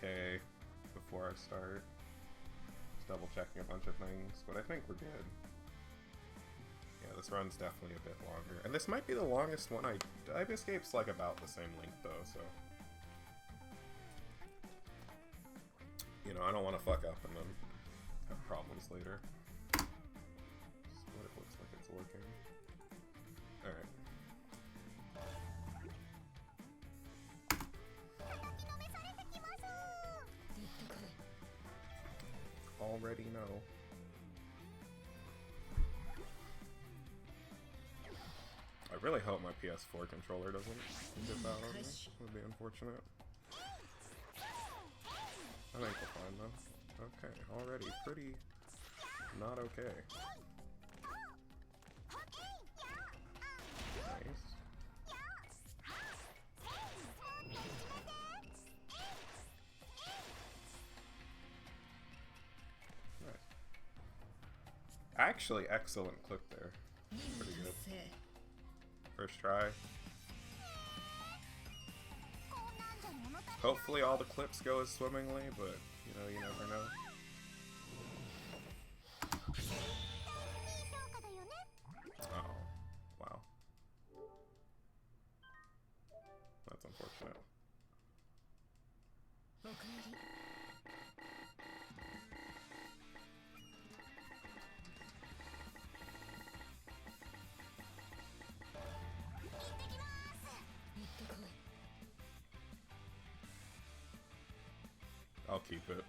okay before I start. Just double checking a bunch of things, but I think we're good. Yeah, this run's definitely a bit longer. And this might be the longest one Dive Escape's like about the same length though, so... You know, I don't want to fuck up and then have problems later. Just what it looks like it's working. Alright. Already know. I really hope my PS4 controller doesn't dip out on me. It would be unfortunate. I think we're fine though. Okay, already pretty not okay. Nice. Nice. Actually, excellent clip there. Pretty good. First try. Hopefully all the clips go as swimmingly, but you know, you never know. Oh, wow. That's unfortunate. I'll keep it.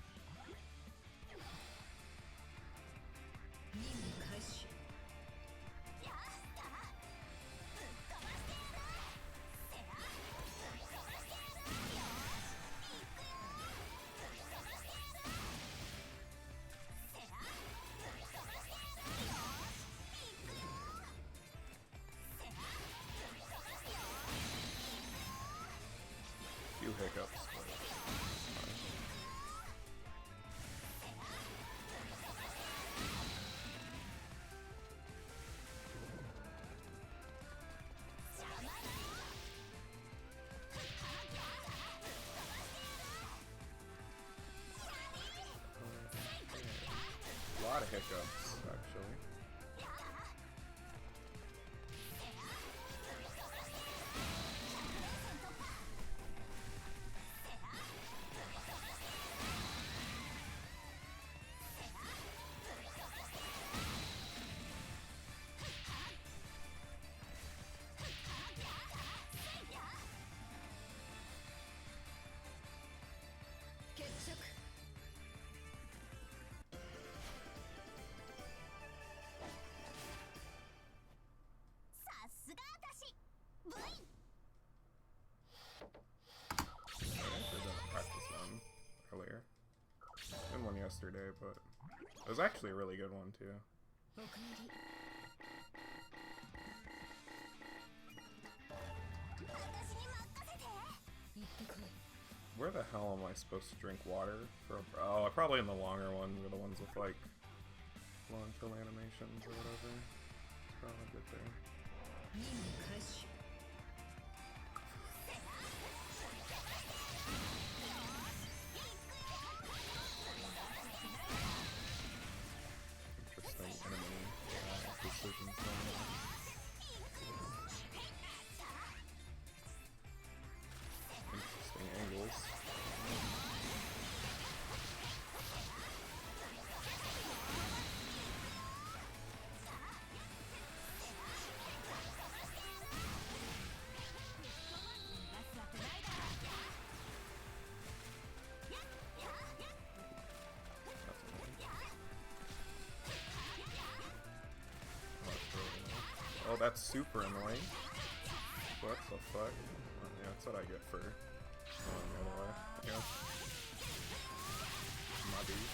Few hiccups. A lot of hiccups, actually. Earlier. Did one yesterday, but it was actually a really good one too. Where the hell am I supposed to drink water from? Oh, probably in the longer one, where the ones with like long kill animations or whatever. It's probably a good thing. Interesting enemy decisions going on. Interesting angles. Oh, that's super annoying. What the fuck? Oh, yeah, that's what I get for going the other way, I guess. My dude.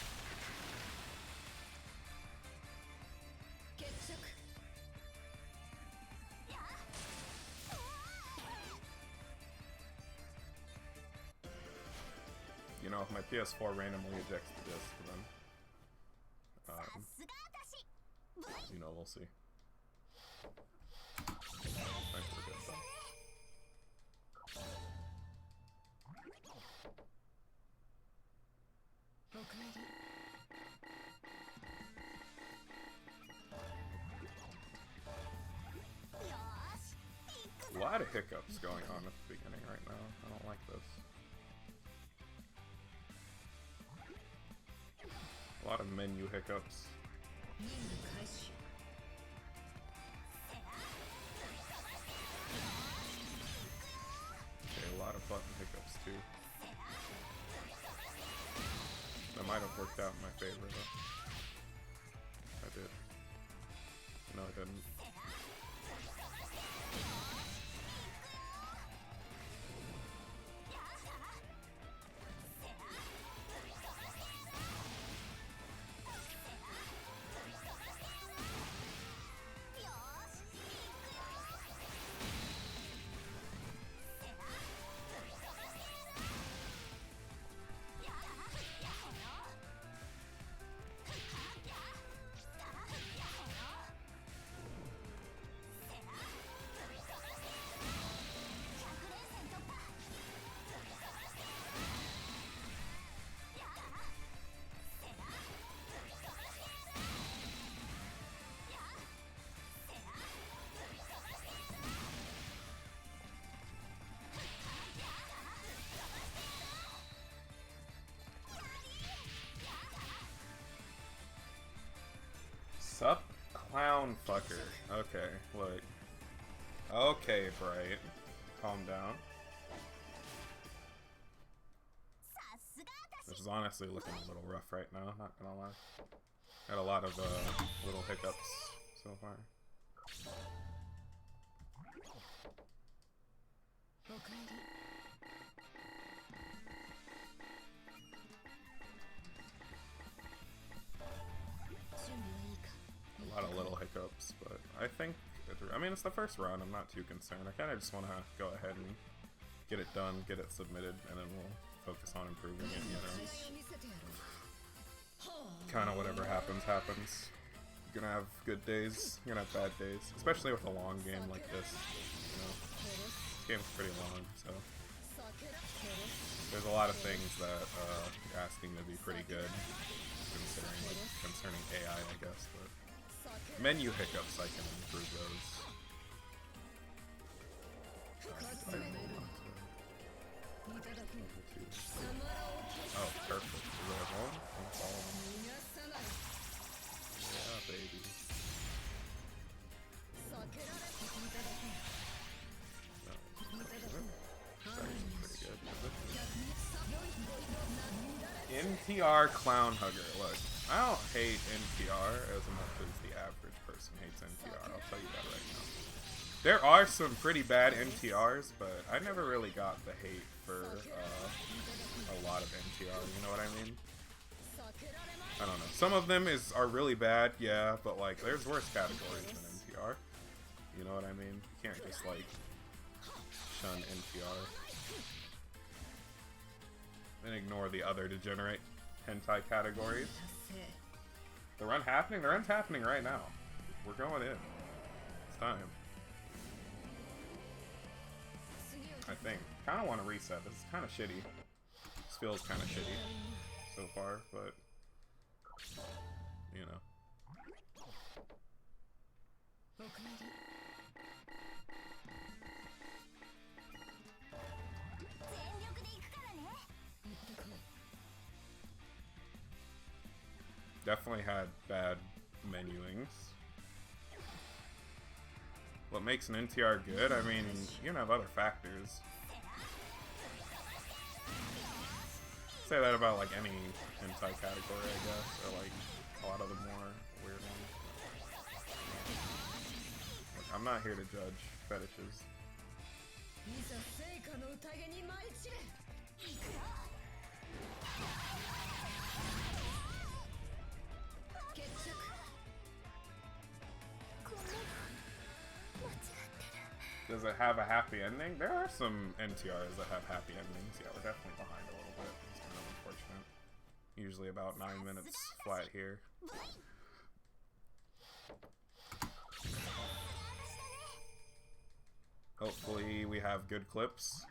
You know, if my PS4 randomly ejects the disc, then you know, we'll see. Thanks for the good stuff. lot of hiccups going on at the beginning right now. I don't like this. A lot of menu hiccups. Okay, a lot of button hiccups too. That might have worked out in my favor though. I did. No, I didn't. Sup, clown fucker. Okay, look. Okay, Bright. Calm down. Which is honestly looking a little rough right now, not gonna lie. Had a lot of little hiccups so far. A lot of little hiccups, but I think, I mean, it's the first run, I'm not too concerned. I kind of just want to go ahead and get it done, get it submitted, and then we'll focus on improving it, you know. Kind of whatever happens, happens. You're gonna have good days, you're gonna have bad days, especially with a long game like this, you know. This game's pretty long, so there's a lot of things that you're asking to be pretty good, concerning AI, I guess, but menu hiccups, I can improve those. Oh, perfect. Is there one? Yeah, baby. NTR Clown Hugger. Look, I don't hate NTR as much as the average person hates NTR. I'll tell you that right now. There are some pretty bad NTRs, but I never really got the hate for a lot of NTR. You know what I mean? I don't know. Some of them are really bad, yeah, but like there's worse categories than NTR. You know what I mean? You can't just like shun NTR and ignore the other degenerate hentai categories. The run's happening right now. We're going in. It's time. I think. Kind of want to reset. This is kind of shitty. This feels kind of shitty so far, but you know. Definitely had bad menuings. What makes an NTR good? I mean, you can have other factors. Say that about like any hentai category, I guess, or like a lot of the more weird ones. Look, I'm not here to judge fetishes. Does it have a happy ending? There are some NTRs that have happy endings. Yeah, we're definitely behind a little bit. It's kind of unfortunate. Usually about 9 minutes flat here. Hopefully we have good clips.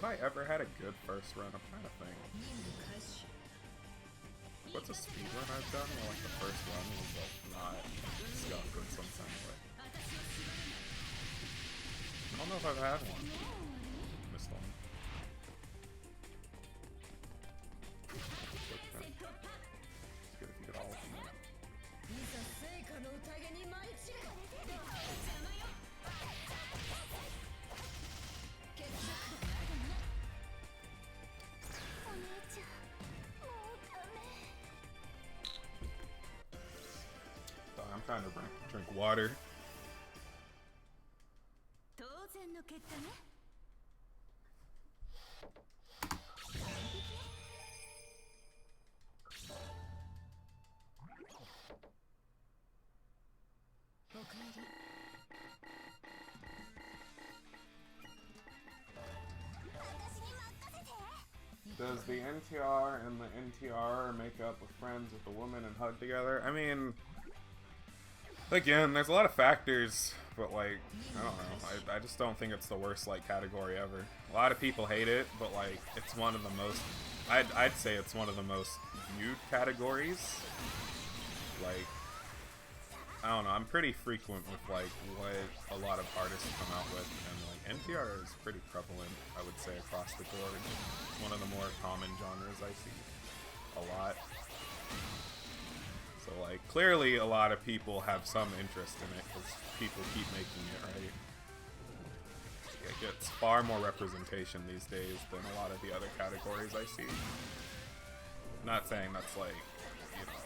have I ever had a good first run? I'm trying to think. What's a speedrun I've done where like the first run was like not scuffed in some kind of way? I don't know if I've had one. Missed one. Okay. It's good if you get all of them out. I'm trying to drink water. Does the NTR and the NTR make up with friends with the woman and hug together? I mean, again, there's a lot of factors, but like, I don't know. I just don't think it's the worst like category ever. A lot of people hate it, but like, it's one of the most. I'd say it's one of the most viewed categories. Like, I don't know. I'm pretty frequent with like what a lot of artists come out with, and like NTR is pretty prevalent, I would say, across the board. It's one of the more common genres I see a lot. So like, clearly a lot of people have some interest in it because people keep making it, right? It gets far more representation these days than a lot of the other categories I see. Not saying that's like, you know,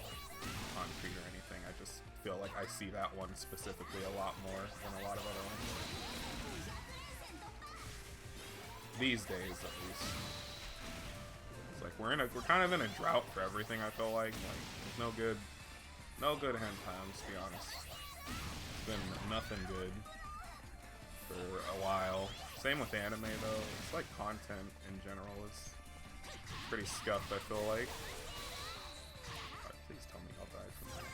concrete or anything. I just feel like I see that one specifically a lot more than a lot of other ones. These days, at least. It's like we're kind of in a drought for everything. I feel like there's no good hentaims, to be honest. It's been nothing good for a while. Same with anime though. It's like content in general is pretty scuffed, I feel like. Right, please tell me I'll die from that.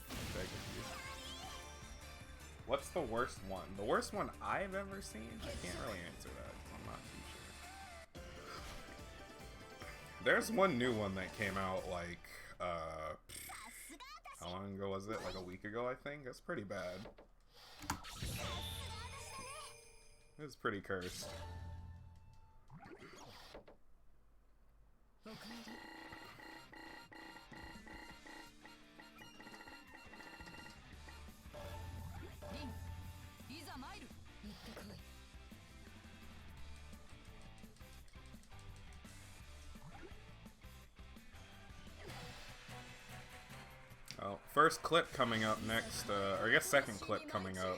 I'm begging you. What's the worst one? The worst one I've ever seen? I can't really answer that. I'm not too sure. There's one new one that came out like how long ago was it? Like a week ago, I think. It's pretty bad. It's pretty cursed. Oh, first clip coming up next, or I guess second clip coming up.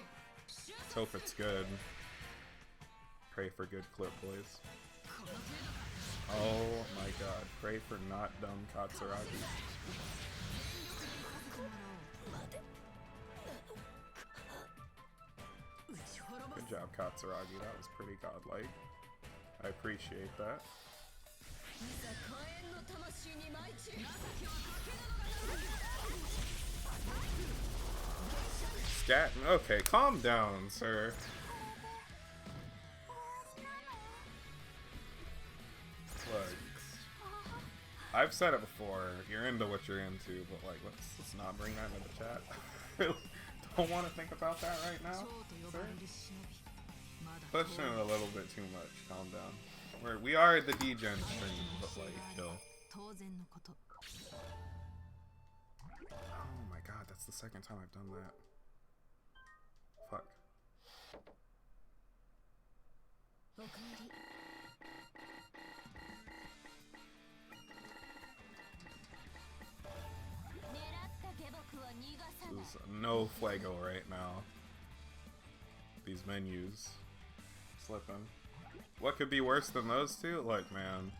Let's hope it's good. Pray for good clip, boys. Oh my god, pray for not dumb Katsuragi. Good job, Katsuragi, that was pretty godlike. I appreciate that. Scat. Okay, calm down, sir. Look, I've said it before. You're into what you're into, but like, let's not bring that into the chat. I really don't want to think about that right now, sir. Pushing it a little bit too much. Calm down. We are the D-Gen stream, but like, chill. Oh my god, that's the second time I've done that. Fuck. This is no Fuego right now. These menus. Slipping. What could be worse than those two? Look, man.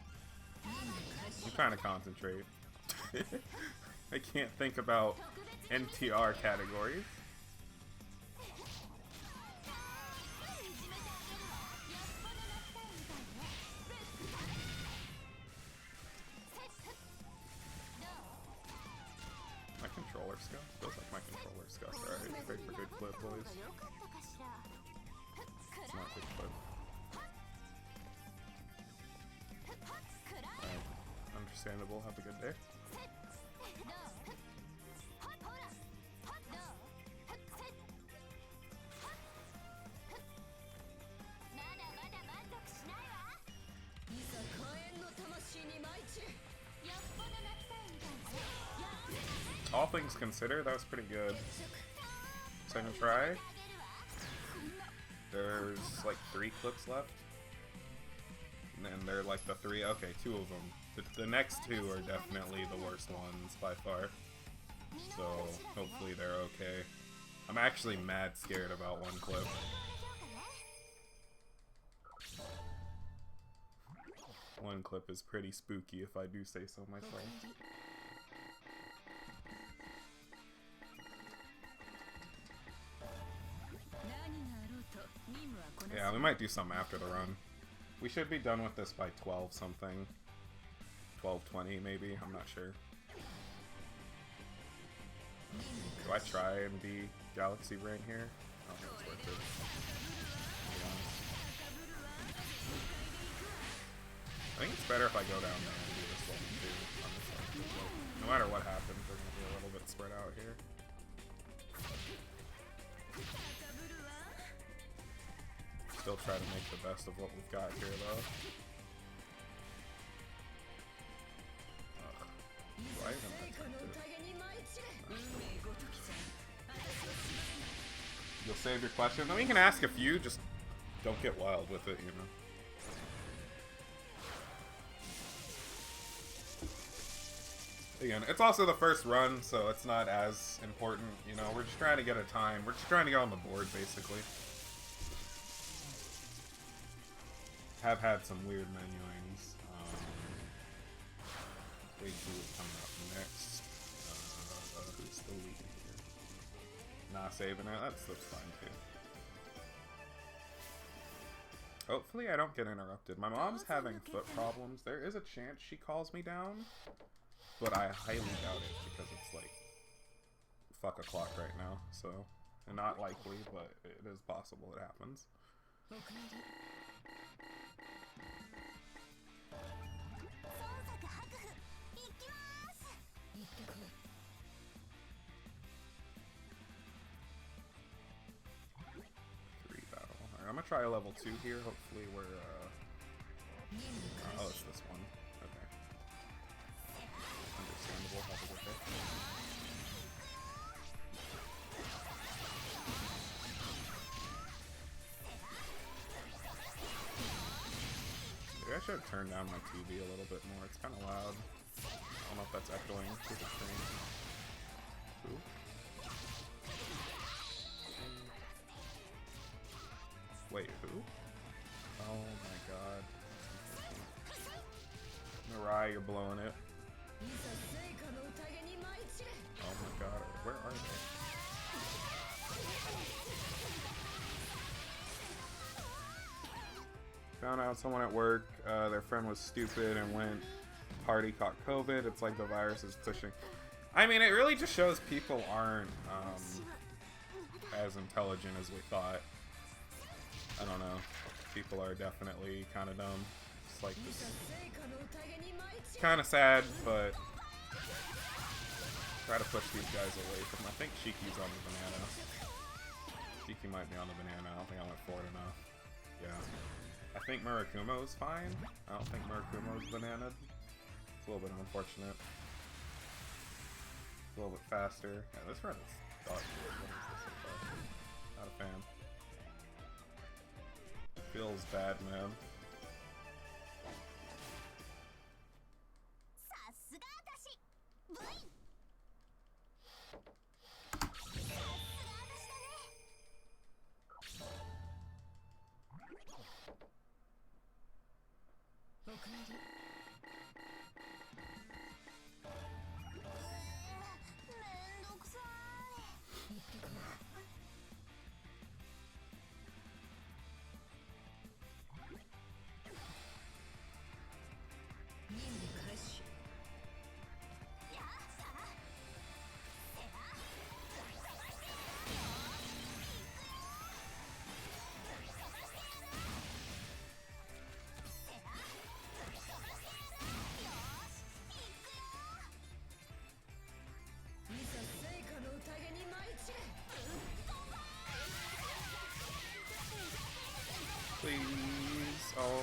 I'm trying to concentrate. I can't think about NTR categories. My controller scuff? Feels like my controller scuff. Alright, wait for good clip, boys. It's not good clip. Understandable. Have a good day. All things considered, that was pretty good. Second try. There's like 3 clips left. And they're like the 3, okay, 2 of them. The next 2 are definitely the worst ones by far. So hopefully they're okay. I'm actually mad scared about one clip. One clip is pretty spooky if I do say so myself. Yeah, we might do something after the run. We should be done with this by 12 something. 12:20 maybe, I'm not sure. Do I try and be Galaxy Brain here? I don't think it's worth it. I think it's better if I go down there and do this level 2 on this side. No matter what happens, they're going to be a little bit spread out here. Still try to make the best of what we've got here, though. Do I even attempt it? No. You'll save your questions? I mean, you can ask a few, just don't get wild with it, you know? Again, it's also the first run, so it's not as important, you know? We're just trying to get a time. We're just trying to get on the board, basically. Have had some weird menuings. Wait, who is coming up next? Who's the lead here? Not saving it. That's fine too. Hopefully I don't get interrupted. My mom's having foot problems. There is a chance she calls me down, but I highly doubt it because it's like fuck o'clock right now. So, and not likely, but it is possible it happens. I'm gonna try a level 2 here. Hopefully we're oh, it's this one. Okay. Understandable. Have a good day. Maybe I should turn down my TV a little bit more. It's kind of loud. I don't know if that's echoing through the screen. Ooh. Wait, who? Oh my god. Mirai, you're blowing it. Oh my god, where are they? Found out someone at work, their friend was stupid and went party, caught COVID. It's like the virus is pushing. I mean, it really just shows people aren't as intelligent as we thought. I don't know. People are definitely kind of dumb. It's like this. Kind of sad, but try to push these guys away from. I think Shiki's on the banana. Shiki might be on the banana. I don't think I went forward enough. Yeah. I think Murakumo's fine. I don't think Murakumo's bananaed. It's a little bit unfortunate. A little bit faster. Yeah, this run is dog shit. What is this so far? Not a fan. Feels bad, man.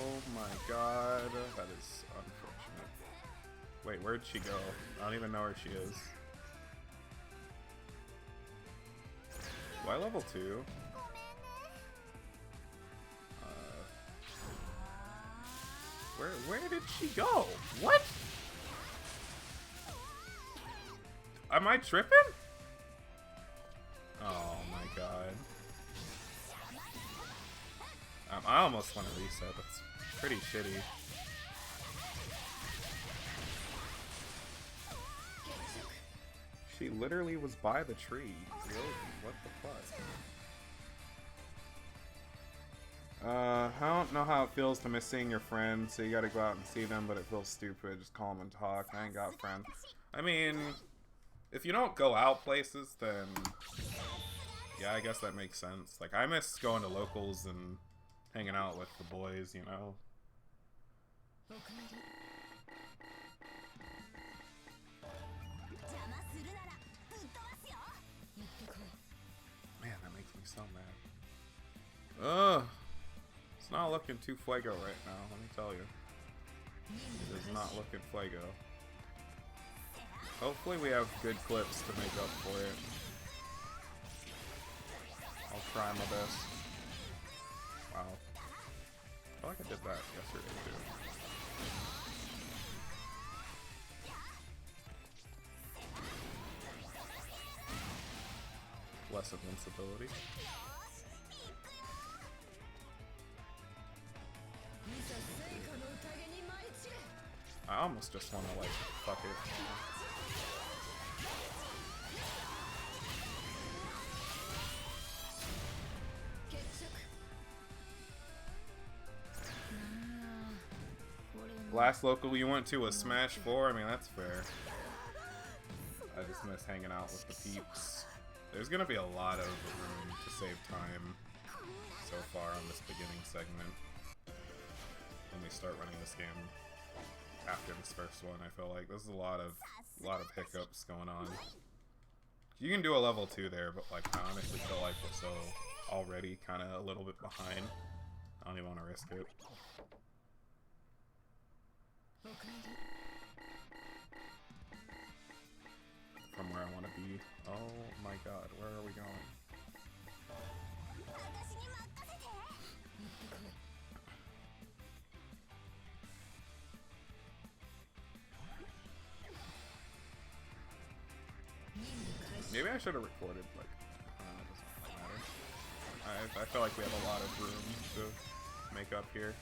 Oh my god, that is unfortunate. Wait, where'd she go? I don't even know where she is. Why level 2? Where did she go? What? Am I tripping? Oh my god. I almost want to reset. That's pretty shitty. She literally was by the tree. What the fuck? I don't know how it feels to miss seeing your friends, so you gotta go out and see them, but it feels stupid. Just call them and talk. I ain't got friends. I mean, if you don't go out places, then yeah, I guess that makes sense. Like, I miss going to locals and hanging out with the boys, you know? Man, that makes me so mad. Ugh. It's not looking too Fuego right now, let me tell you. It is not looking Fuego. Hopefully we have good clips to make up for it. I'll try my best. Wow. I feel like I did that yesterday too. Less invincibility. I almost just want to, like, fuck it. Last local you went to was Smash 4? I mean, that's fair. I just miss hanging out with the peeps. There's gonna be a lot of room to save time so far on this beginning segment. When we start running this game after this first one, I feel like there's a lot of hiccups going on. You can do a level 2 there, but like I honestly feel like we're so already kind of a little bit behind. I don't even want to risk it. From where I want to be. Oh my god, where are we going? Maybe I should have recorded, like, it doesn't really matter. I feel like we have a lot of room to make up here.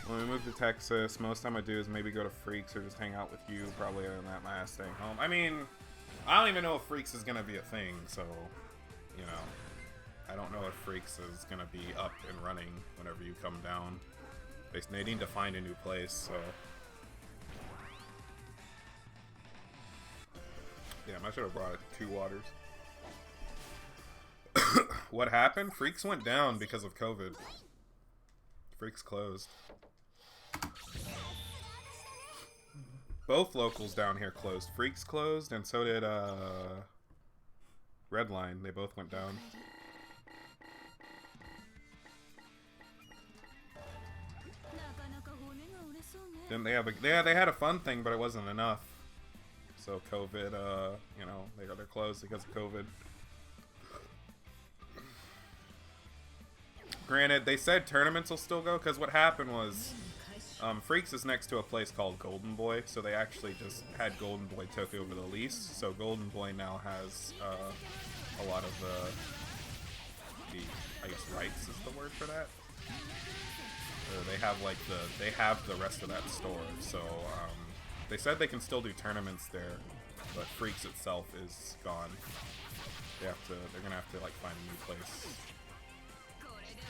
When we move to Texas, most time I do is maybe go to Freaks or just hang out with you. Probably other than that, my ass staying home. I mean, I don't even know if Freaks is gonna be a thing, so, you know, I don't know if Freaks is gonna be up and running whenever you come down. They need to find a new place, so. Damn, I should have brought 2 waters. What happened? Freaks went down because of COVID. Freaks closed. Both locals down here closed. Freaks closed, and so did Redline. They both went down. Then they had a fun thing, but it wasn't enough. So COVID, you know, they're closed because of COVID. Granted, they said tournaments will still go, because what happened was, Freaks is next to a place called Golden Boy, so they actually just had Golden Boy took over the lease, so Golden Boy now has, a lot of the, I guess, rights is the word for that? They have, like, they have the rest of that store, so, they said they can still do tournaments there, but Freaks itself is gone. They're gonna have to, like, find a new place.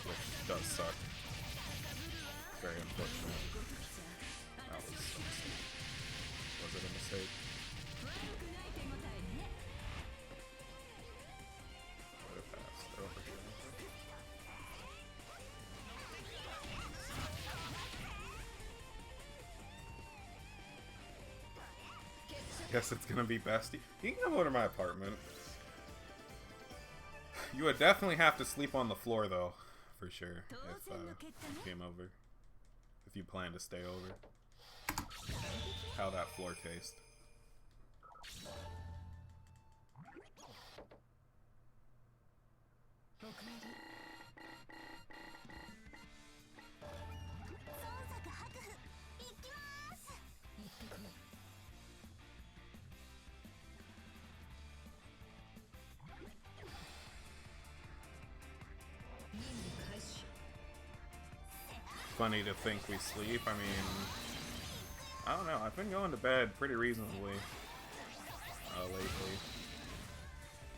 Which does suck. Very unfortunate. That was so sad. mistake. What a pass. They're over here. Guess it's gonna be bestie. You can come over to my apartment. You would definitely have to sleep on the floor though, for sure, if you came over. If you plan to stay over. How that floor tastes. Funny to think we sleep. I mean, I don't know. I've been going to bed pretty reasonably lately.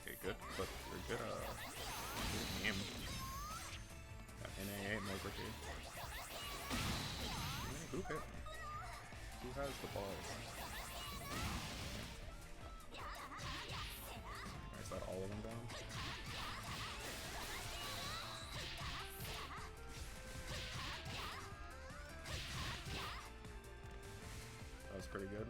Okay, good. But we're good. Good meme. Got NA8 Moberty. Who hit me? Who has the balls? Is that all of them down? That was pretty good.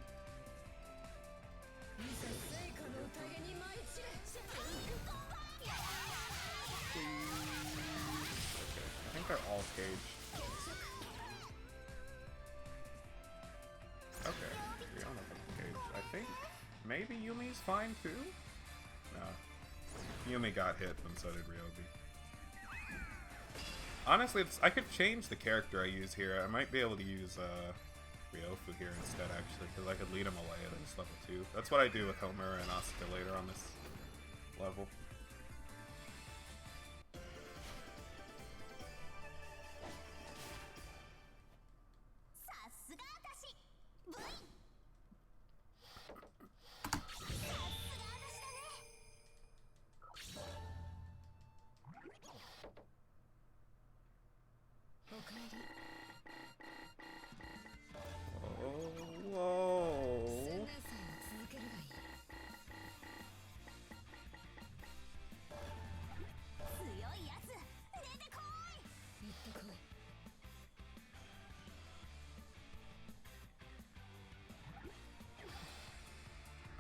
Okay, I think they're all caged. Okay, Rihanna's caged. I think maybe Yumi's fine too? No. Yumi got hit, and so did Ryobi. Honestly, I could change the character I use here. I might be able to use Ryofu here instead, actually, because I could lead him away at this level 2. That's what I do with Homer and Asuka later on this level.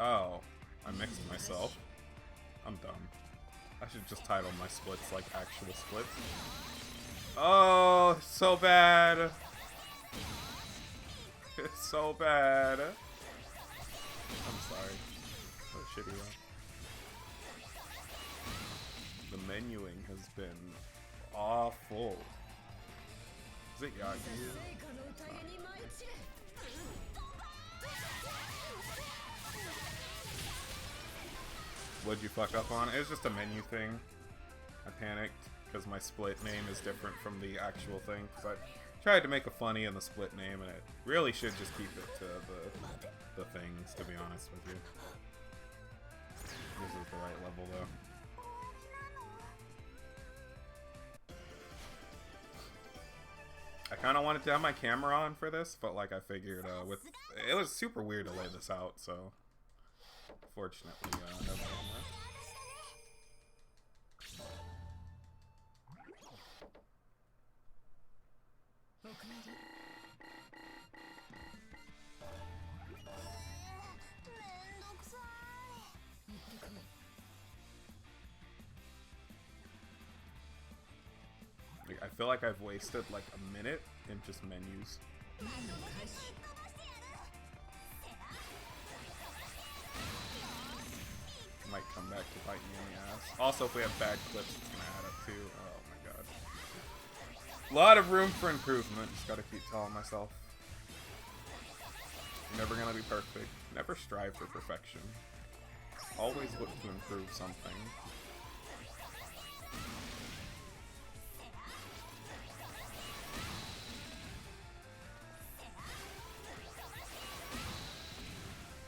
Oh, I mixed myself. I'm dumb. I should just title my splits like actual splits. Oh, so bad. It's so bad. I'm sorry. What a shitty one. The menuing has been awful. Is it Yagi? What'd you fuck up on? It was just a menu thing. I panicked because my split name is different from the actual thing. Because I tried to make a funny in the split name, and it really should just keep it to the things, to be honest with you. This is the right level, though. I kind of wanted to have my camera on for this, but like I figured it was super weird to lay this out, so fortunately, no camera. I feel like I've wasted like a minute in just menus. Might come back to bite me in the ass. Also, if we have bad clips, it's gonna add up too. Oh my god. A lot of room for improvement. Just gotta keep telling myself. You're never gonna be perfect. Never strive for perfection. Always look to improve something.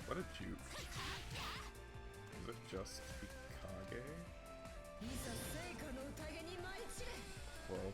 What a juke. Is it just Hikage? Whoa.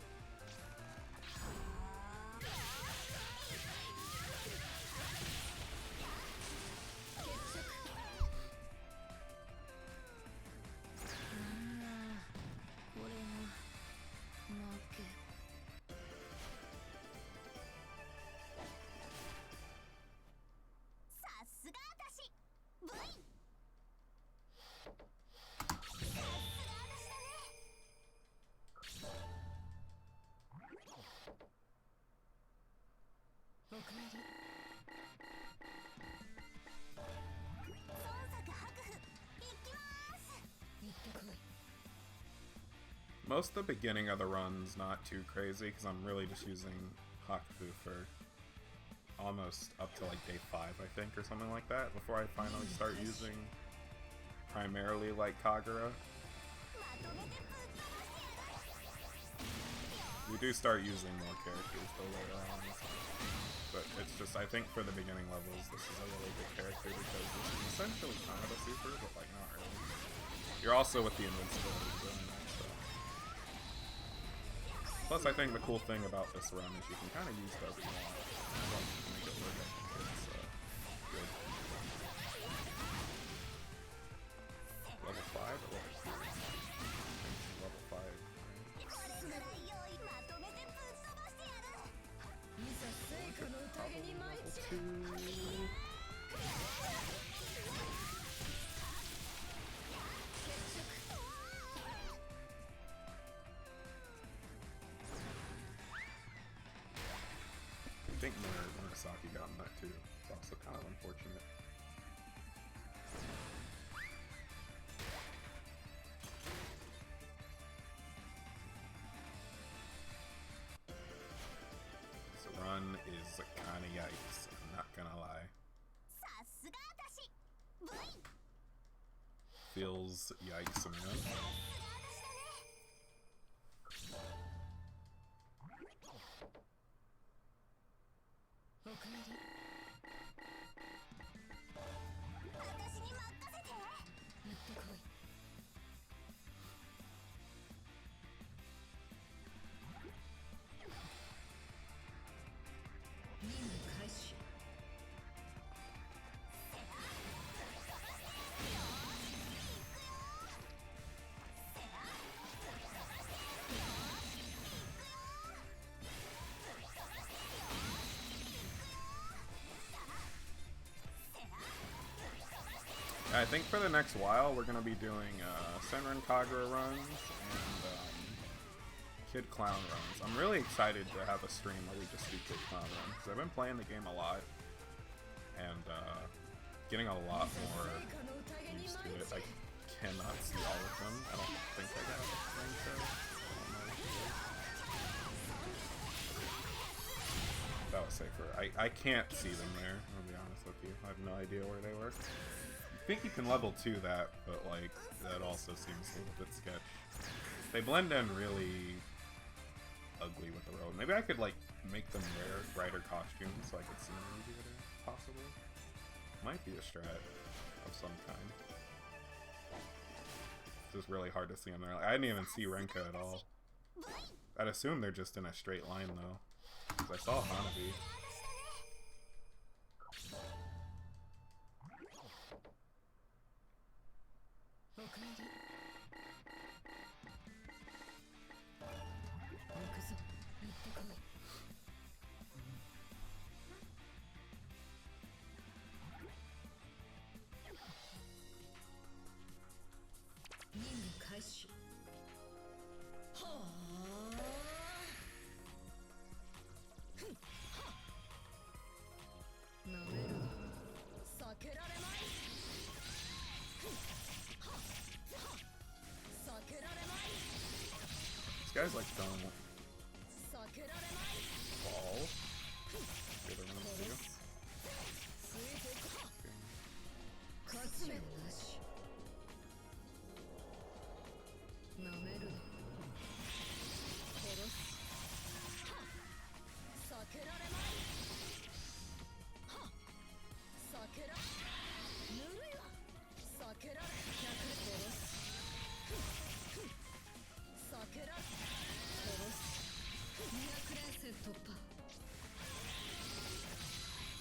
Most of the beginning of the run's not too crazy because I'm really just using Hakufu for almost up to like day 5, I think, or something like that, before I finally start using primarily like Kagura. We do start using more characters though later on, but it's just, I think for the beginning levels this is a really good character because this is essentially kind of a super, but like not really. You're also with the invincibility really nice stuff. Plus I think the cool thing about this run is you can kind of use whatever you want. As long as you can make it work, I think it's good. Level 5 or level 2? I think it's level 5. Probably level 2. I think Murasaki got in that too. It's also kind of unfortunate. This run is kind of yikes, I'm not gonna lie. Feels yikes, man. I think for the next while we're gonna be doing Senran Kagura runs and Kid Clown runs. I'm really excited to have a stream where we just do Kid Clown runs because I've been playing the game a lot and getting a lot more used to it. I cannot see all of them. I don't think I got anything, so that was safer. I can't see them there, I'll be honest with you. I have no idea where they were. I think you can level 2 that, but like that also seems a little bit sketch. They blend in really ugly with the road. Maybe I could like make them wear brighter costumes so I could see them easier, possibly. Might be a strat of some kind. It's just really hard to see them there. I didn't even see Renka at all. I'd assume they're just in a straight line though, because I saw Hanabi. This guy's like throwing ball. Okay, they're gonna see you.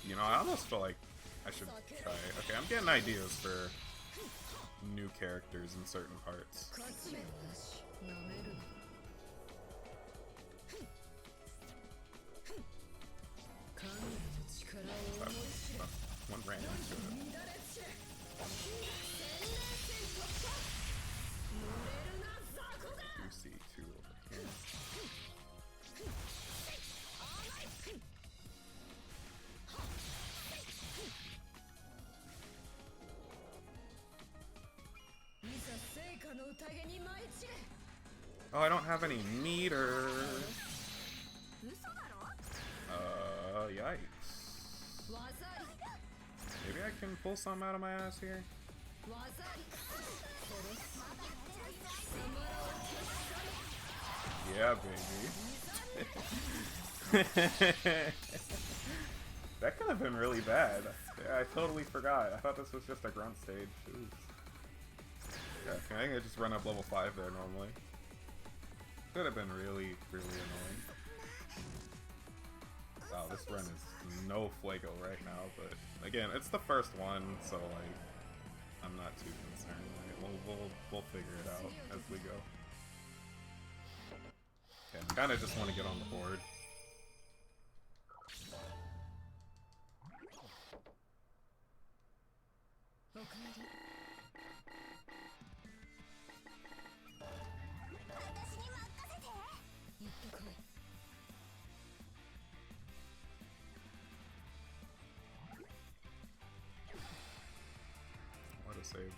You know, I almost feel like I should try. Okay, I'm getting ideas for new characters in certain parts. One ran into it. Oh, I don't have any meter. Yikes. Maybe I can pull some out of my ass here. Yeah, baby. That could have been really bad. Yeah, I totally forgot. I thought this was just a grunt stage. Oops. Yeah, can I just run up level 5 there normally? Could have been really, really annoying. Wow, this run is no Fuego right now, but again, it's the first one, so like, I'm not too concerned. Like, we'll figure it out as we go. Okay, I kind of just want to get on the board. What a save.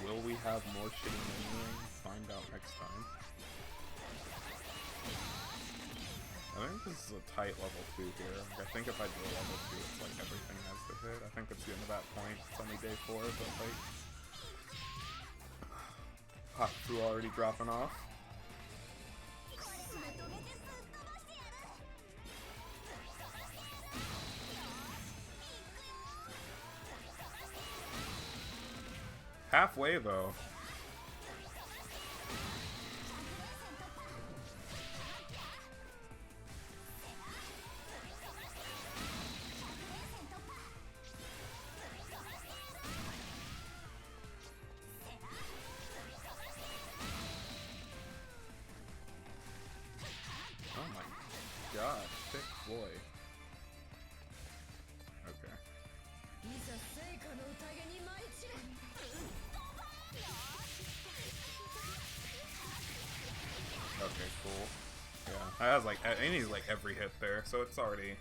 Will we have more shitty memory? Find out next time. I think this is a tight level 2 here. Like, I think if I do a level 2, it's like everything has to hit. I think it's getting to that point. It's only day 4, but like... Haku already dropping off. Halfway though. Oh my god, thick boy. Okay. Okay, cool. Yeah, I was like, and he's like every hit there, so it's already,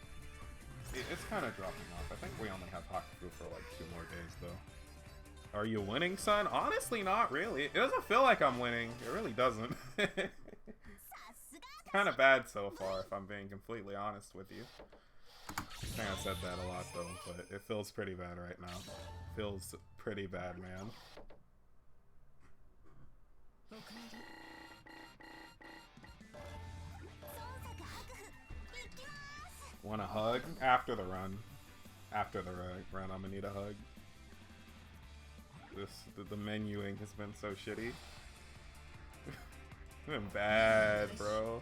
it's kind of dropping off. I think we only have Haku for like 2 more days though. Are you winning, son? Honestly, not really. It doesn't feel like I'm winning. It really doesn't. Kind of bad so far, if I'm being completely honest with you. I think I said that a lot though, but it feels pretty bad right now. Feels pretty bad, man. Want a hug? After the run. After the run, I'm gonna need a hug. The menuing has been so shitty. It's been bad, bro.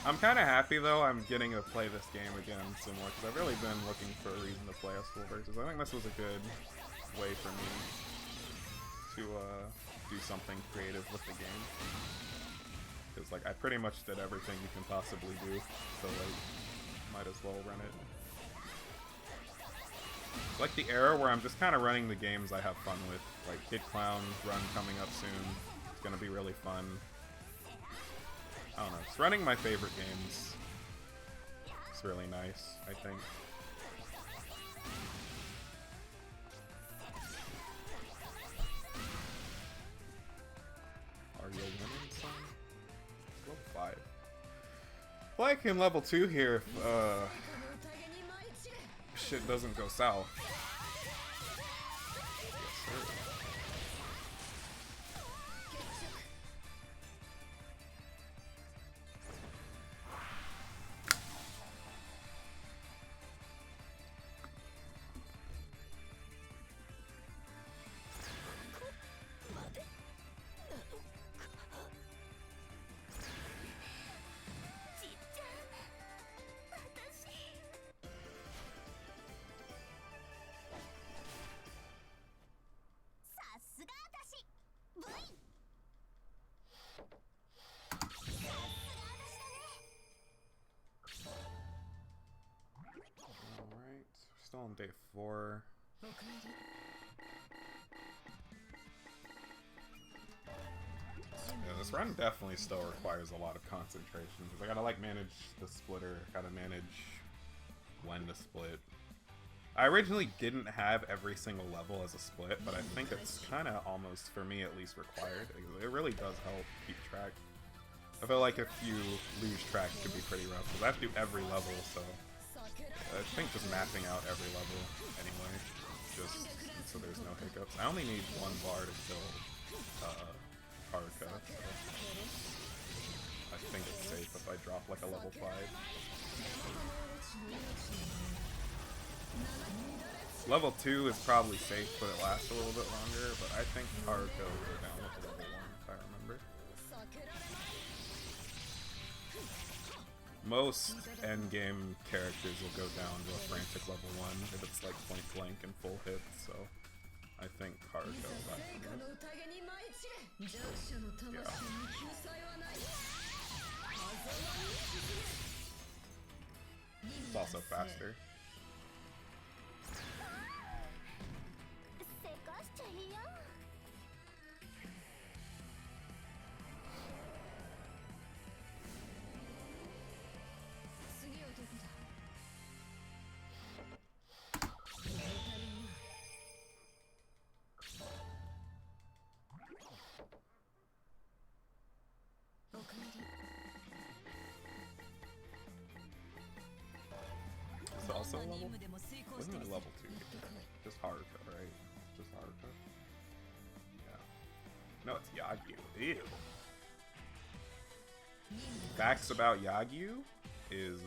I'm kind of happy though I'm getting to play this game again some more, because I've really been looking for a reason to play Estival versus. I think this was a good way for me to do something creative with the game. Because like I pretty much did everything you can possibly do, so like might as well run it. It's like the era where I'm just kind of running the games I have fun with, like Kid Clown run coming up soon. It's gonna be really fun. I don't know, just running my favorite games. It's really nice, I think. Are you winning, son? Level 5. Like in level 2 here, if shit doesn't go south. Yes, sir. Still on day 4. Yeah, this run definitely still requires a lot of concentration, because I gotta like manage the splitter, gotta manage when to split. I originally didn't have every single level as a split, but I think it's kind of almost, for me at least, required. It really does help keep track. I feel like if you lose track, it could be pretty rough, because I have to do every level, so I think just mapping out every level anyway, just so there's no hiccups. I only need one bar to kill Haruka, so I think it's safe if I drop like a level 5. Level 2 is probably safe, but it lasts a little bit longer, but I think Haruka will go down with level 1 if I remember. Most endgame characters will go down to a frantic level 1 if it's like point blank and full hits, so I think Haruka will die from this. Yeah. It's also faster. It's also level? Wasn't it level 2? Just Haruka, right? Just Haruka? Yeah. No, it's Yagyu. Ew. Facts about Yagyu is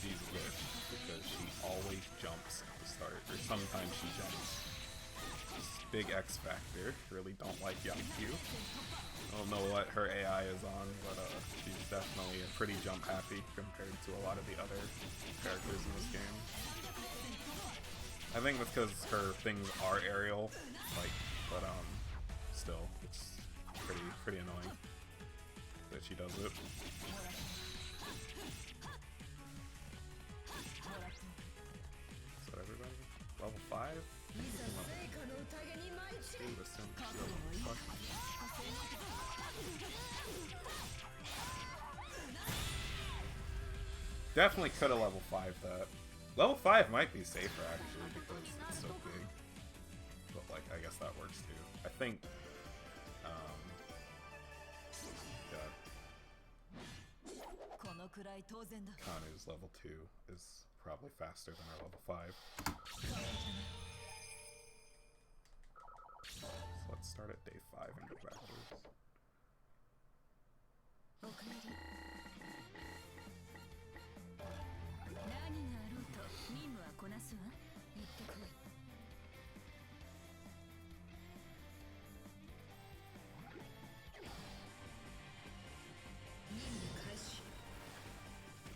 she's good because she always jumps at the start, or sometimes she jumps. Big X factor. Really don't like Yagyu. I don't know what her AI is on, but she's definitely a pretty jump happy compared to a lot of the other characters in this game. I think that's because her things are aerial, like, but still, it's pretty annoying that she does it. Is that everybody? Level 5? Definitely could have level 5 that. Level 5 might be safer actually because it's so big. But like, I guess that works too. I think Kanu's level 2 is probably faster than our level 5. So let's start at day 5 and go backwards.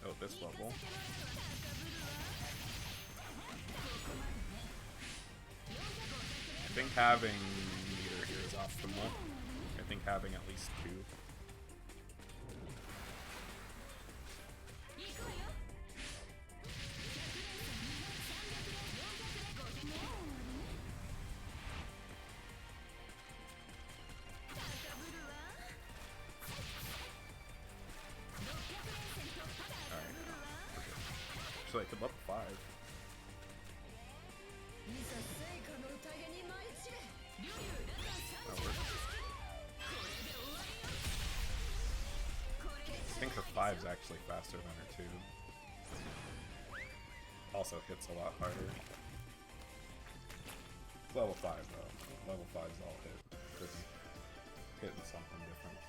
Oh, this level. I think having meter here is optimal. I think having at least 2. Actually, I could level 5. That works. I think her 5's actually faster than her 2. Also hits a lot harder. It's level 5 though. Level 5's all hit. Just hitting something different.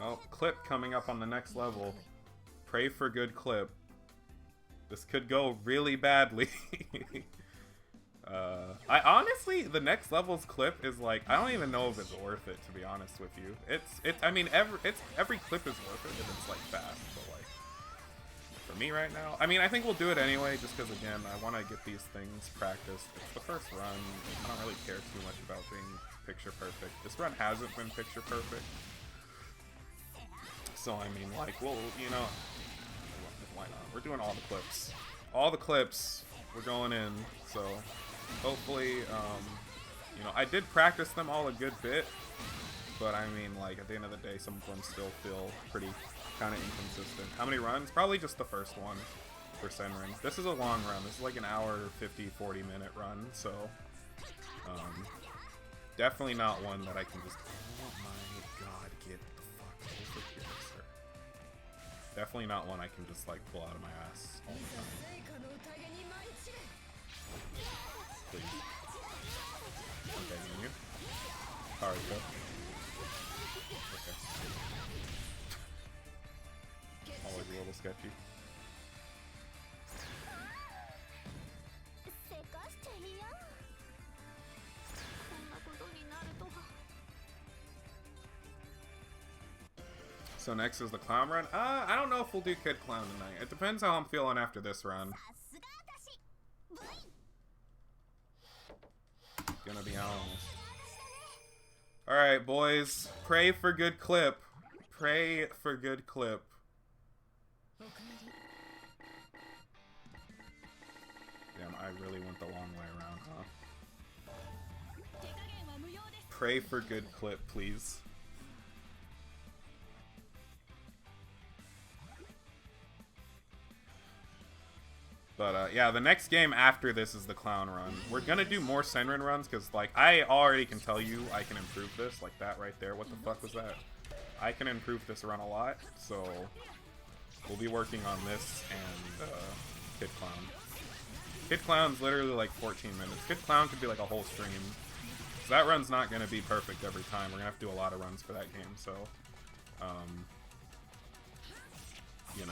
Oh, clip coming up on the next level. Pray for good clip. This could go really badly. I honestly, the next level's clip is like, I don't even know if it's worth it, to be honest with you. I mean, every clip is worth it if it's like fast, but like, for me right now, I mean, I think we'll do it anyway, just because again, I want to get these things practiced. It's the first run. I don't really care too much about being picture perfect. This run hasn't been picture perfect. So I mean, like, well, you know, why not? We're doing all the clips. All the clips, we're going in, so hopefully, you know, I did practice them all a good bit, but I mean, like, at the end of the day, some of them still feel pretty kind of inconsistent. How many runs? Probably just the first one for Senran. This is a long run. This is like an hour, 50, 40-minute run, so definitely not one that I can just, oh my god, get the fuck over here, sir. Definitely not one I can just, like, pull out of my ass all the time. Please. Okay, you. Haruka. Okay. Always a little sketchy. So next is the clown run. I don't know if we'll do Kid Clown tonight. It depends how I'm feeling after this run. Gonna be honest. Alright, boys. Pray for good clip. Pray for good clip. Damn, I really went the long way around, huh? Pray for good clip, please. But, yeah, the next game after this is the clown run. We're gonna do more Senran runs, because, like, I already can tell you I can improve this. Like, that right there. What the fuck was that? I can improve this run a lot, so we'll be working on this and, Kid Clown. Kid Clown's literally, like, 14 minutes. Kid Clown could be, like, a whole stream. So that run's not gonna be perfect every time. We're gonna have to do a lot of runs for that game, so, you know.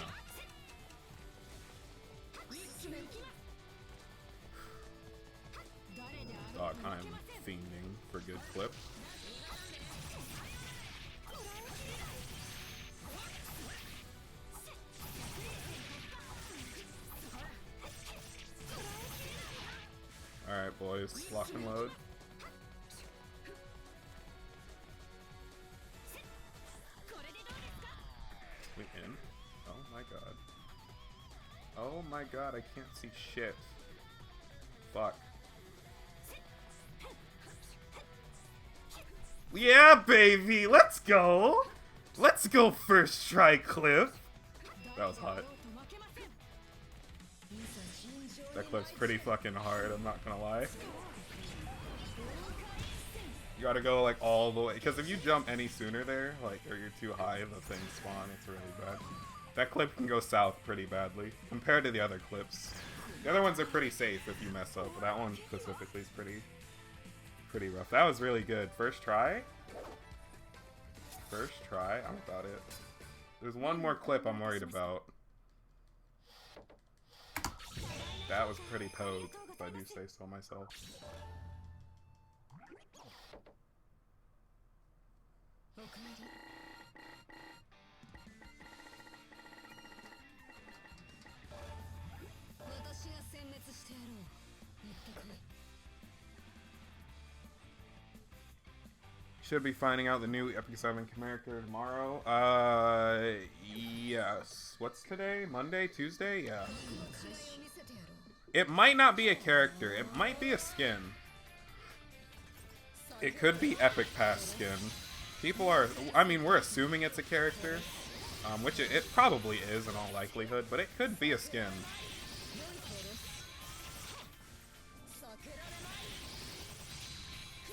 Dog, I'm fiending for good clip. Alright, boys, lock and load. We in? Oh my god. Oh my god, I can't see shit. Fuck. Yeah, baby! Let's go! Let's go first try clip! That was hot. That clip's pretty fucking hard, I'm not gonna lie. You gotta go, like, all the way, because if you jump any sooner there, like, or you're too high, the things spawn, it's really bad. That clip can go south pretty badly, compared to the other clips. The other ones are pretty safe if you mess up, but that one specifically is pretty rough. That was really good. First try? First try? I'm about it. There's one more clip I'm worried about. That was pretty pogue, if I do say so myself. Should be finding out the new Epic 7 character tomorrow. Yes. What's today? Monday? Tuesday? Yeah. It might not be a character. It might be a skin. It could be Epic Pass skin. People are... I mean, we're assuming it's a character. Which it probably is in all likelihood. But it could be a skin.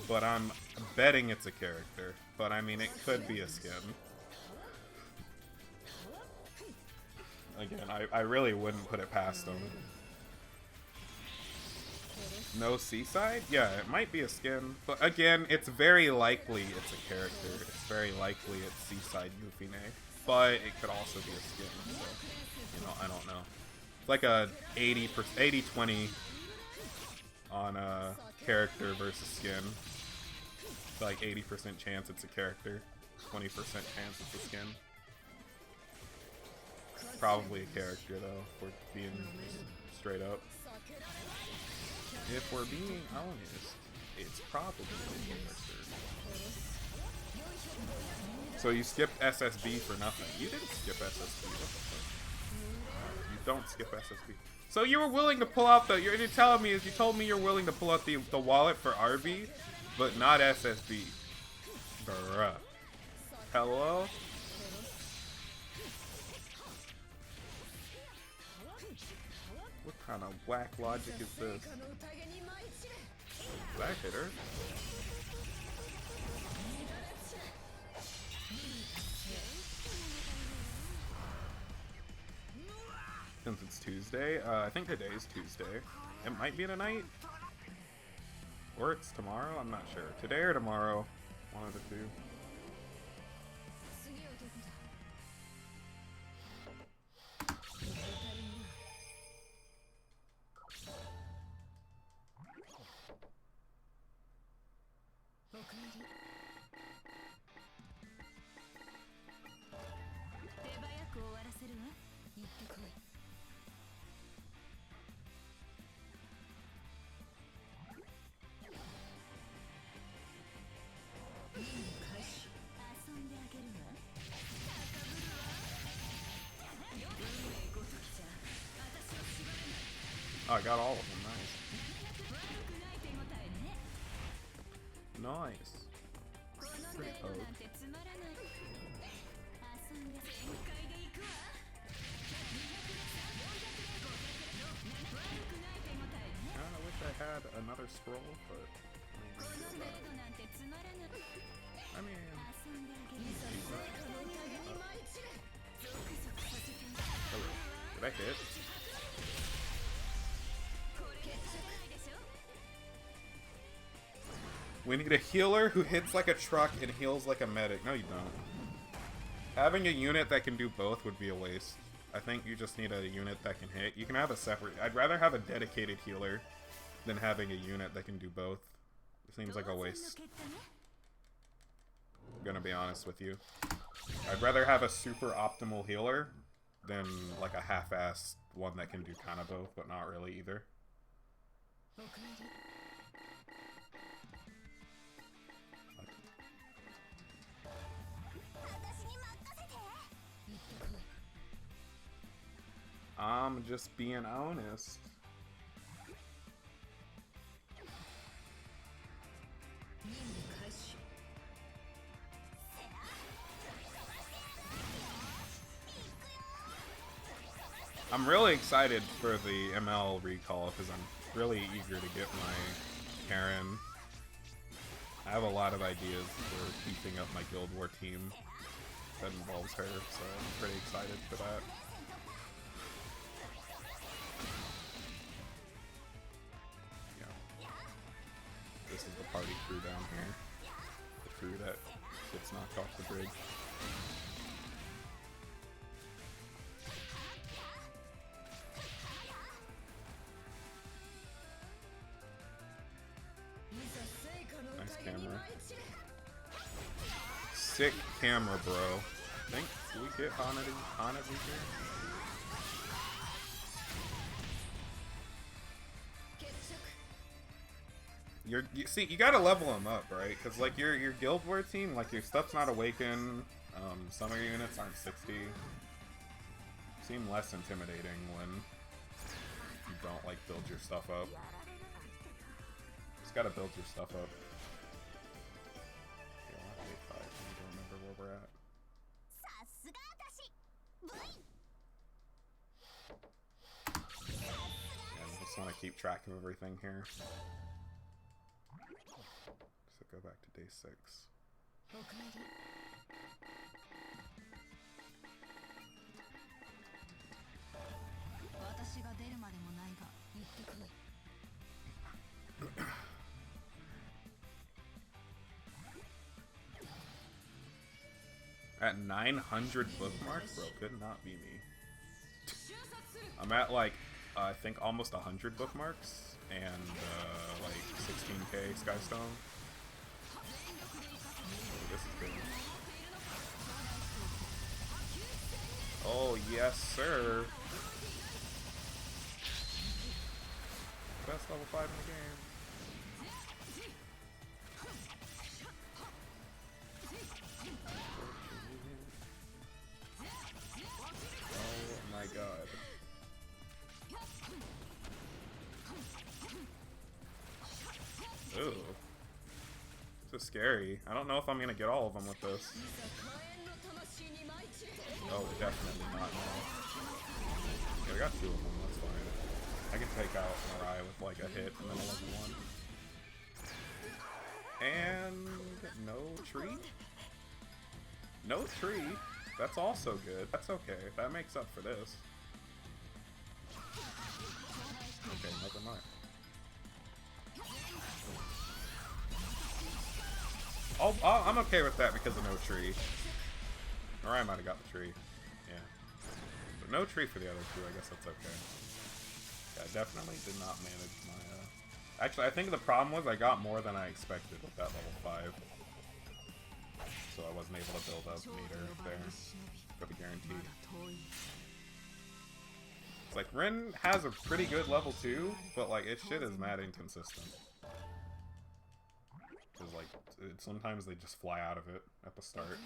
But I'm betting it's a character. But I mean, it could be a skin. Again, I really wouldn't put it past them. No Seaside? Yeah, it might be a skin. But again, it's very likely it's a character. It's very likely it's Seaside Yufine. But it could also be a skin. So, you know, I don't know. It's like a 80-20 on a character versus skin. It's like 80% chance it's a character, 20% chance it's a skin. Probably a character though, if we're being straight up. If we're being honest, it's probably a character. So you skipped SSB for nothing. You didn't skip SSB. What the fuck? Don't skip SSB. So you were willing to pull out the... You're telling me is you told me you're willing to pull out the wallet for RB, but not SSB. Bruh. Hello? What kind of whack logic is this? Did I hit her? Since it's Tuesday, I think today's Tuesday. It might be tonight. Or it's tomorrow, I'm not sure. Today or tomorrow, one of the two. Oh, I got all of them. Nice. Nice. Pretty close. I wish I had another scroll, but I mean, did I hit? We need a healer who hits like a truck and heals like a medic. No, you don't. Having a unit that can do both would be a waste. I think you just need a unit that can hit. You can have a separate... I'd rather have a dedicated healer than having a unit that can do both. It seems like a waste. I'm gonna be honest with you. I'd rather have a super optimal healer than like a half-assed one that can do kind of both, but not really either. I'm just being honest. I'm really excited for the ML recall because I'm really eager to get my Karen. I have a lot of ideas for beefing up my Guild War team that involves her, so I'm pretty excited for that. This is the party crew down here. The crew that gets knocked off the bridge. Nice camera. Sick camera, bro. Did we get Hanadi here? See, you gotta level them up, right? Because like your Guild War team, like your stuff's not awakened. Some of your units aren't 60. Seem less intimidating when you don't like build your stuff up. Just gotta build your stuff up. Okay, we'll have 8-5. I need to remember where we're at. And I just want to keep track of everything here. So go back to day 6. At 900 bookmarks? Bro, could not be me. I'm at like, I think almost 100 bookmarks and like 16k Skystone. This is good. Oh, yes, sir. Best level 5 in the game. Oh my god. scary. I don't know if I'm gonna get all of them with this. Oh, definitely not. No. Yeah, I got 2 of them. That's fine. I can take out Mirai with like a hit and then a level 1. And no tree? No tree? That's also good. That's okay. That makes up for this. Okay, never mind. Oh, I'm okay with that because of no tree. Or I might have got the tree. Yeah. But no tree for the other 2, I guess that's okay. Yeah, I definitely did not manage my... Actually, I think the problem was I got more than I expected with that level 5. So I wasn't able to build up meter there for the guarantee. It's like, Rin has a pretty good level 2, but like, its shit is mad inconsistent. Because like, sometimes they just fly out of it at the start.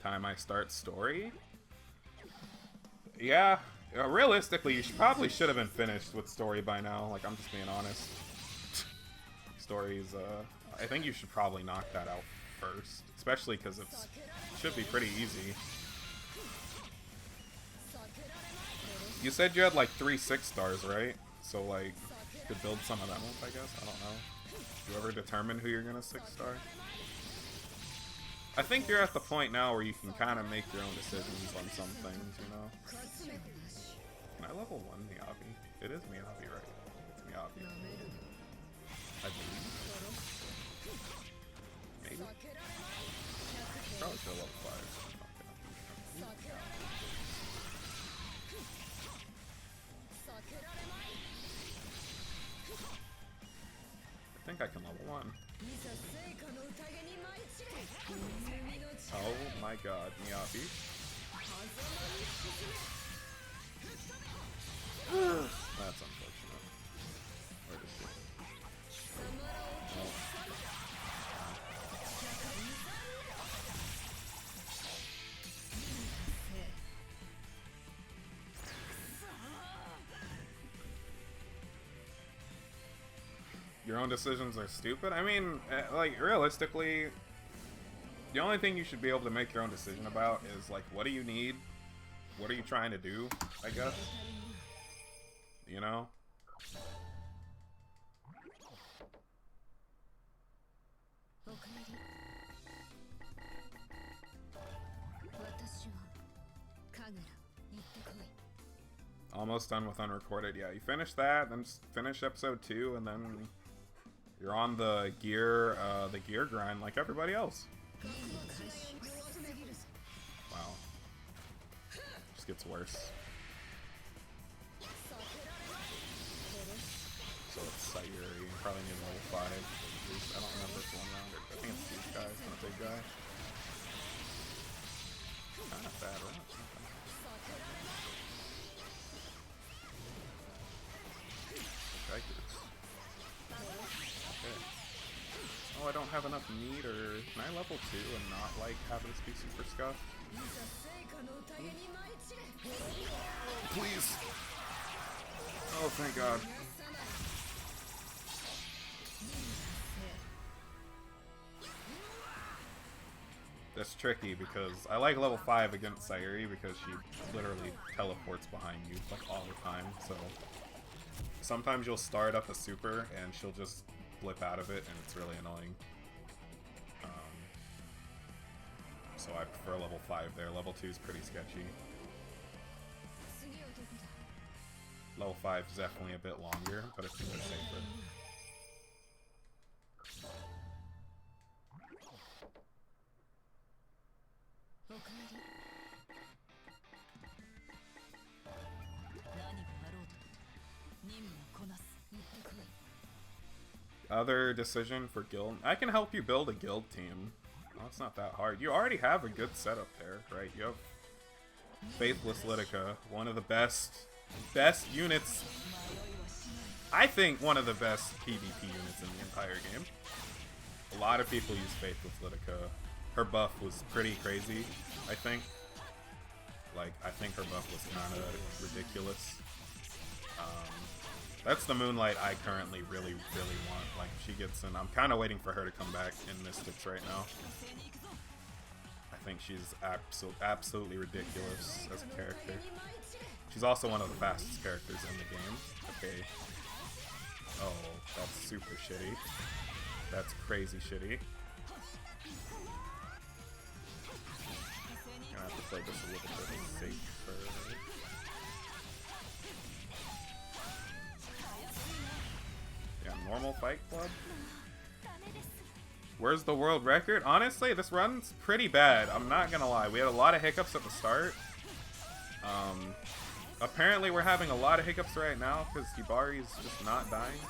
Time I start story? Yeah, realistically, you probably should have been finished with story by now. Like, I'm just being honest. Stories, I think you should probably knock that out first. Especially because it should be pretty easy. You said you had like 3 6-stars, right? So like, you could build some of them up, I guess? I don't know. Did you ever determine who you're gonna 6-star? I think you're at the point now where you can kind of make your own decisions on some things, you know? Can I level 1 Miyabi? It is Miyabi, right? It's Miyabi. I believe. Maybe? Probably still level 5. I think I can level 1. Oh my god, Miyabi. That's unfortunate. Where is she? Oh. Your own decisions are stupid? I mean, like, realistically, the only thing you should be able to make your own decision about is, like, what do you need? What are you trying to do, I guess? You know? Almost done with unrecorded. Yeah, you finish that, then just finish episode 2, and then you're on the gear grind like everybody else. Wow. Just gets worse. So it's Sayuri. You probably need level 5. At least. I don't remember if one round. I think it's these guys, not a big guy. Kind of bad, right? Okay. Oh, I don't have enough meter. Can I level 2 and not, like, have this be super scuffed? Please! Oh, thank God. That's tricky because I like level 5 against Sayuri because she literally teleports behind you, like, all the time, so... Sometimes you'll start up a super and she'll just blip out of it and it's really annoying. So I prefer level 5 there. Level 2 is pretty sketchy. Level 5 is definitely a bit longer, but it's a bit safer. Other decision for guild. I can help you build a guild team. Oh, it's not that hard. You already have a good setup there, right? You have Faithless Litica, one of the best units. I think one of the best PvP units in the entire game. A lot of people use Faithless Litica. Her buff was pretty crazy, I think. Like, I think her buff was kind of ridiculous. That's the Moonlight I currently really, really want. Like, if she gets in, I'm kind of waiting for her to come back in Mystics right now. I think she's absolutely ridiculous as a character. She's also one of the fastest characters in the game. Okay. Oh, that's super shitty. That's crazy shitty. Gonna have to play this a little bit safer. Yeah, normal Fight Club. Where's the world record? Honestly, this run's pretty bad. I'm not gonna lie. We had a lot of hiccups at the start. Apparently we're having a lot of hiccups right now because Hibari's just not dying.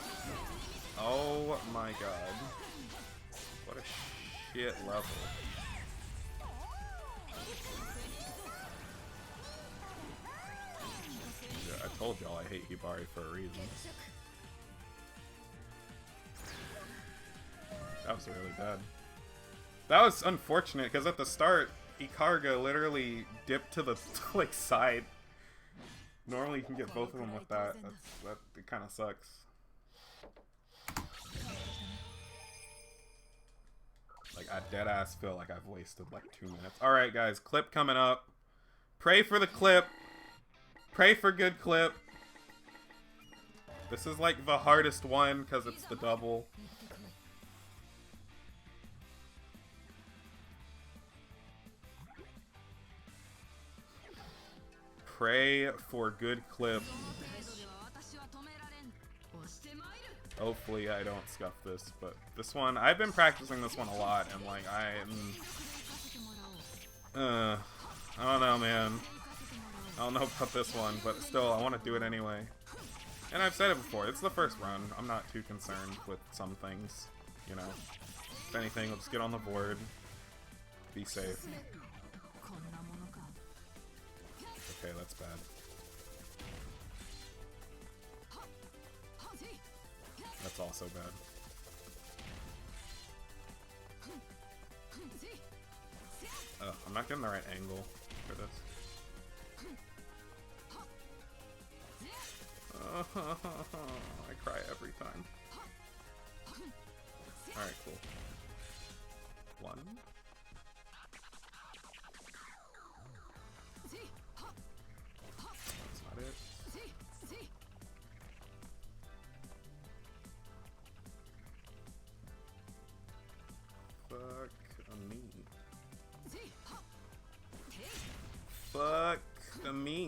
Oh my god. What a shit level. Yeah, I told y'all I hate Hibari for a reason. That was really bad. That was unfortunate because at the start, Ikarga literally dipped to the like side. Normally you can get both of them with that. It kind of sucks. Like, I deadass feel like I've wasted like 2 minutes. Alright guys, clip coming up. Pray for the clip. Pray for good clip. This is like the hardest one because it's the double. Pray for good clip. Hopefully I don't scuff this, but this one, I've been practicing this one a lot, and like, I don't know, man. I don't know about this one, but still, I want to do it anyway. And I've said it before, it's the first run. I'm not too concerned with some things, you know. If anything, let's get on the board. Be safe. Okay, that's bad. That's also bad. I'm not getting the right angle for this. I cry every time. Alright, cool. One. That's not it. Fuck me. Fuck me.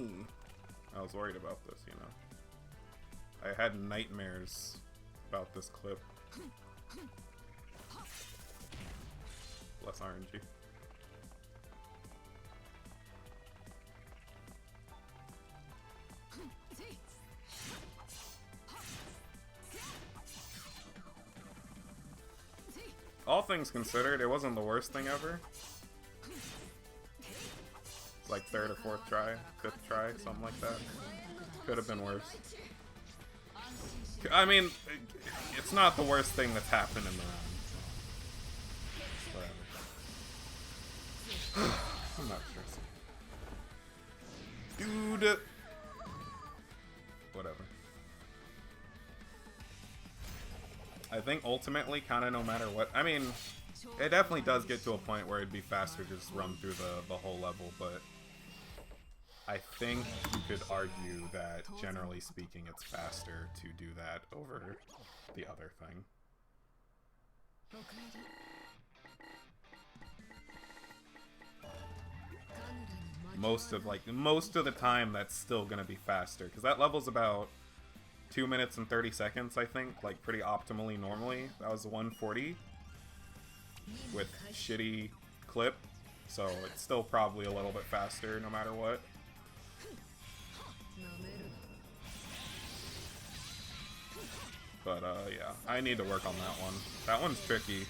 I was worried about this, you know. I had nightmares about this clip. Less RNG. All things considered, it wasn't the worst thing ever. Like third or fourth try, fifth try, something like that. Could have been worse. I mean, it's not the worst thing that's happened in the round. Whatever. I'm not stressing. Dude! Whatever. I think ultimately, kind of no matter what, I mean, it definitely does get to a point where it'd be faster to just run through the whole level, but I think you could argue that, generally speaking, it's faster to do that over the other thing. Most of the time, that's still gonna be faster, because that level's about 2 minutes and 30 seconds, I think, like pretty optimally normally. That was 140 with shitty clip, so it's still probably a little bit faster no matter what. But yeah, I need to work on that one. That one's tricky.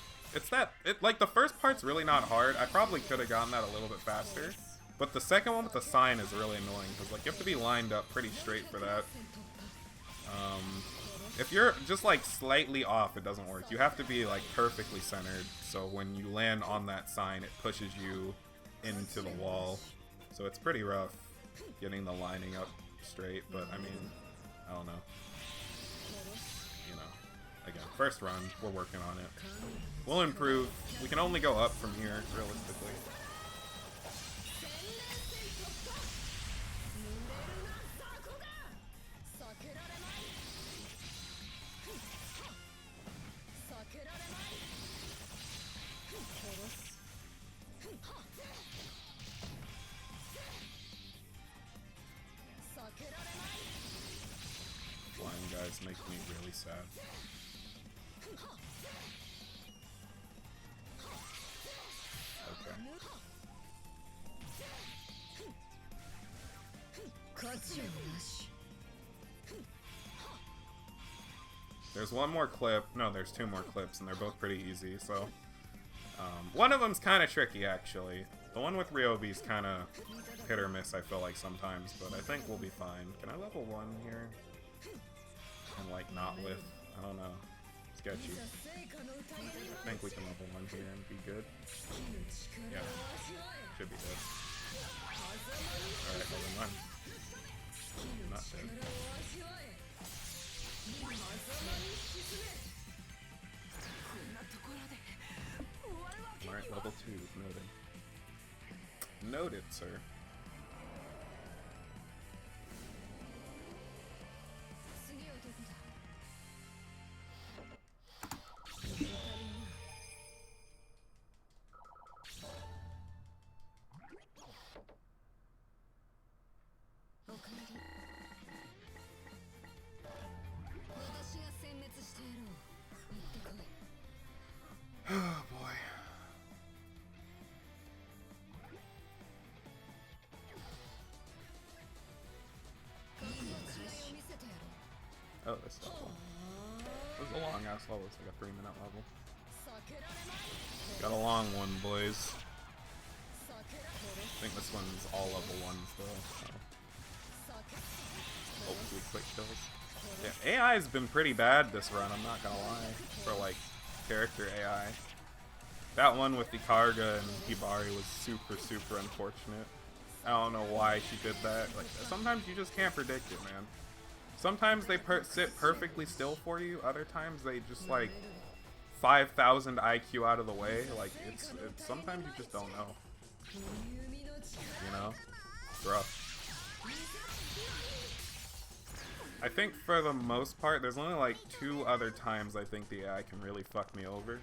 Like the first part's really not hard. I probably could have gotten that a little bit faster. But the second one with the sign is really annoying because like you have to be lined up pretty straight for that. If you're just like slightly off, it doesn't work. You have to be like perfectly centered, so when you land on that sign, it pushes you into the wall. So it's pretty rough getting the lining up straight, but I mean, I don't know. You know, again, first run, we're working on it. We'll improve. We can only go up from here, realistically. Flying guys make me really sad. Okay. There's one more clip. No, there's two more clips, and they're both pretty easy, so... one of them's kind of tricky, actually. The one with Ryobi's kind of hit or miss, I feel like, sometimes, but I think we'll be fine. Can I level 1 here? And, like, not with... I don't know. Sketchy. I think we can level 1 here and be good. Yeah. Should be good. Alright, level 1. Not dead. Alright, level 2, noted. Noted, sir. Oh boy. Oh, this level. It was a long ass level, it's like a 3-minute level. Got a long one, boys. I think this one's all level 1s though, so. Hopefully quick kills. Yeah, AI's been pretty bad this run, I'm not gonna lie, for like character AI. That one with the Kagura and Hibari was super, super unfortunate. I don't know why she did that. Like, sometimes you just can't predict it, man. Sometimes they sit perfectly still for you. Other times they just like 5,000 IQ out of the way. Like it's sometimes you just don't know. You know, it's rough. I think for the most part, there's only like 2 other times I think the AI can really fuck me over.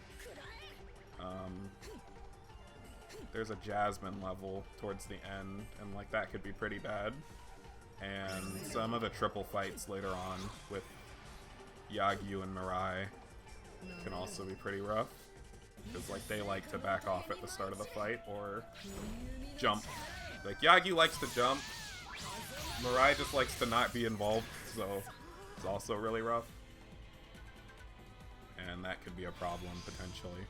There's a Jasmine level towards the end, and like that could be pretty bad. And some of the triple fights later on with Yagyu and Mirai can also be pretty rough. Because like they like to back off at the start of the fight or jump. Like Yagyu likes to jump, Mirai just likes to not be involved, so it's also really rough. And that could be a problem potentially.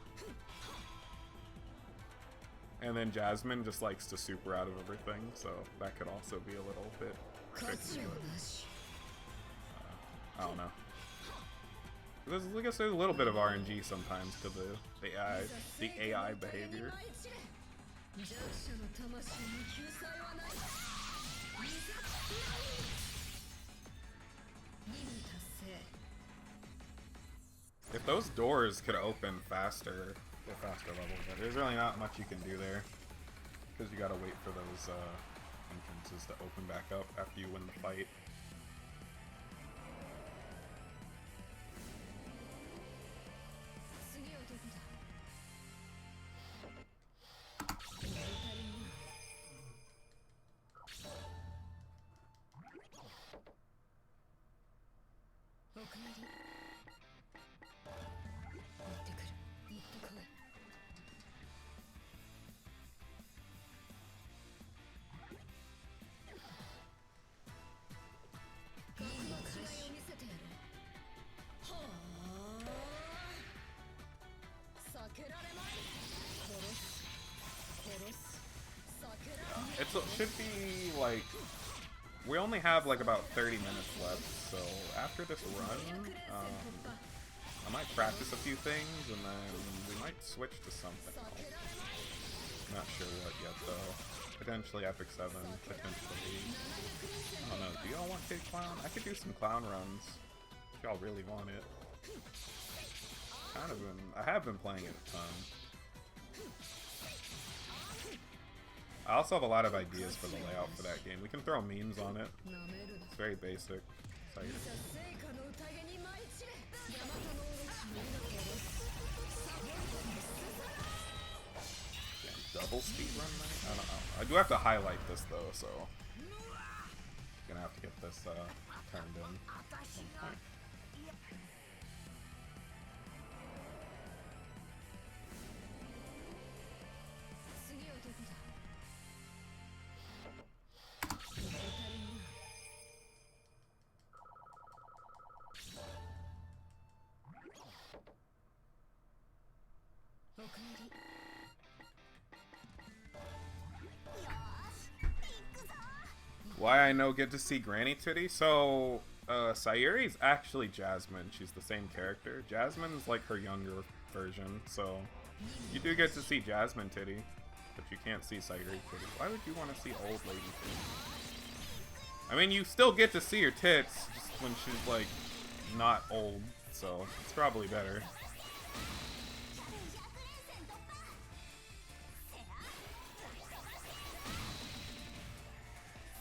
And then Jasmine just likes to super out of everything, so that could also be a little bit tricky, but I don't know. There's, like I said, a little bit of RNG sometimes to the AI behavior. If those doors could open faster, the faster levels, but there's really not much you can do there. Because you gotta wait for those entrances to open back up after you win the fight. It should be like, we only have like about 30 minutes left, so after this run, I might practice a few things and then we might switch to something else. Not sure what yet though. potentially Epic 7, potentially. I don't know, do y'all want Kid Clown? I could do some clown runs if y'all really want it. I have been playing it a ton. I also have a lot of ideas for the layout for that game. We can throw memes on it. It's very basic. Damn, double speedrun night? I don't know. I do have to highlight this though, so gonna have to get this turned in at some point. Why I know get to see Granny Titty? So, Sayuri's actually Jasmine. She's the same character. Jasmine's like her younger version, so you do get to see Jasmine Titty, but you can't see Sayuri Titty. Why would you want to see old lady titty? I mean, you still get to see her tits, just when she's like not old, so it's probably better.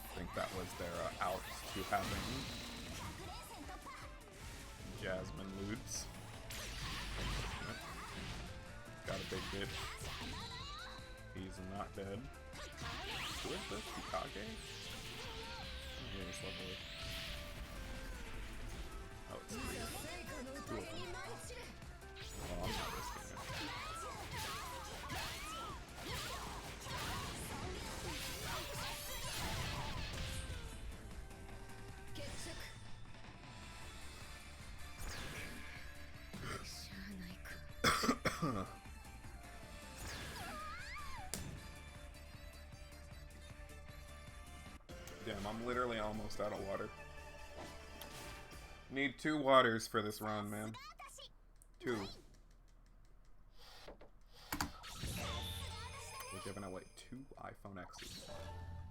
I think that was their out to having Jasmine lewds. Got a big bitch. He's not dead. Who is this? Hikage? Yeah, this level. Oh, it's three. It's two of them. Oh, I'm not risking it. Damn, I'm literally almost out of water. Need 2 waters for this run, man. 2. We're giving away 2 iPhone X's.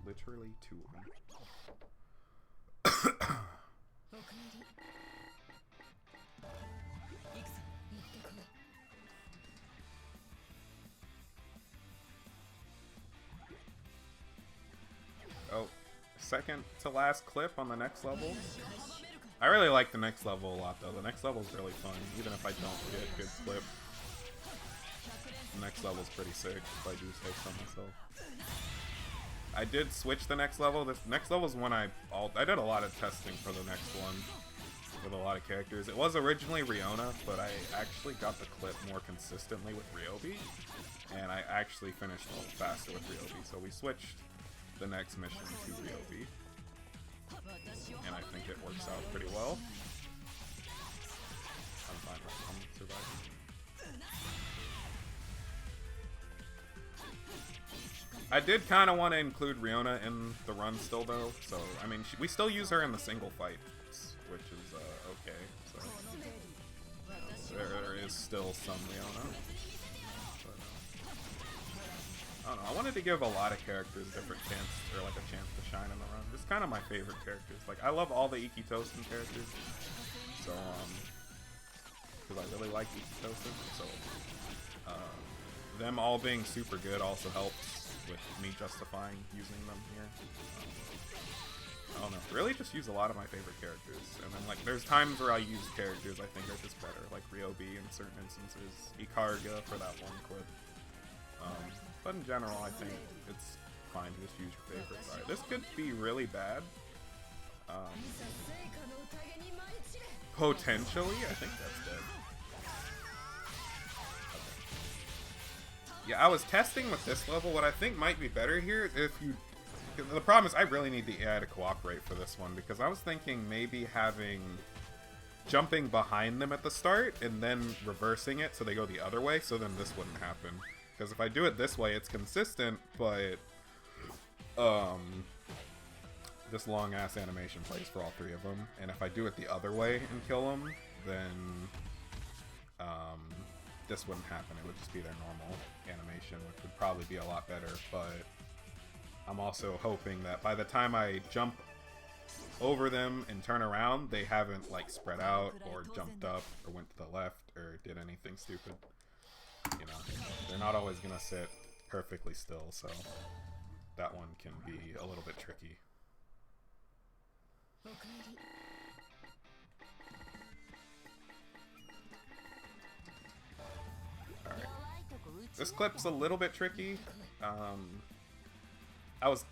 Literally 2 of them. Oh, second to last clip on the next level. I really like the next level a lot though. The next level is really fun, even if I don't get a good clip. The next level is pretty sick, if I do say so myself. I did switch the next level. This next level is when I did a lot of testing for the next one with a lot of characters. It was originally Riona, but I actually got the clip more consistently with Ryobi, and I actually finished a little faster with Ryobi. So we switched the next mission to Ryobi, and I think it works out pretty well. I'm fine with it. I'm surviving. I did kind of want to include Riona in the run still though, so I mean we still use her in the single fights, which is okay. So there is still some Riona. But, I don't know. I wanted to give a lot of characters different chance, or like a chance to shine in the run. It's kind of my favorite characters. Like I love all the Ikitosen characters, so because I really like Ikitosen, so them all being super good also helps with me justifying using them here. I don't know. Really just use a lot of my favorite characters. And then like there's times where I use characters I think are just better, like Ryobi in certain instances, Ikaruga for that one clip. But in general I think it's fine to just use your favorites. Alright, this could be really bad. Potentially, I think that's dead. Yeah, I was testing with this level. What I think might be better here, if you... The problem is I really need the AI to cooperate for this one, because I was thinking maybe jumping behind them at the start, and then reversing it so they go the other way, so then this wouldn't happen. Because if I do it this way, it's consistent, but... this long-ass animation plays for all 3 of them, and if I do it the other way and kill them, then... this wouldn't happen. It would just be their normal animation, which would probably be a lot better, but I'm also hoping that by the time I jump over them and turn around, they haven't like spread out or jumped up or went to the left or did anything stupid. You know, they're not always gonna sit perfectly still, so that one can be a little bit tricky. Alright. This clip's a little bit tricky. I was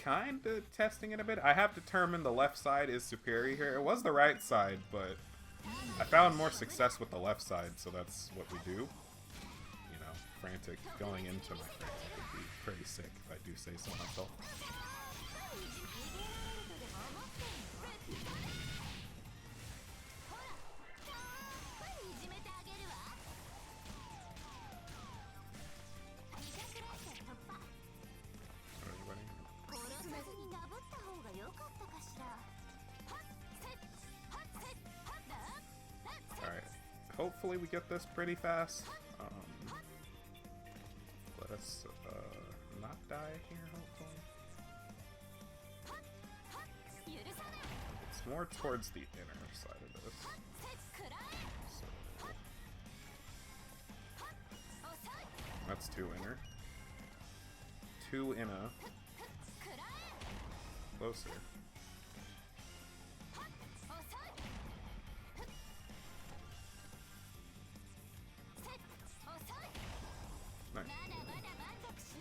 kind of testing it a bit. I have determined the left side is superior here. It was the right side, but I found more success with the left side, so that's what we do. You know, frantic. Going into my frantic would be pretty sick if I do say so myself. Alright, hopefully we get this pretty fast. Let us not die here, hopefully. It's more towards the inner side of this. So, that's 2 inner. 2 inner. Closer. Nice.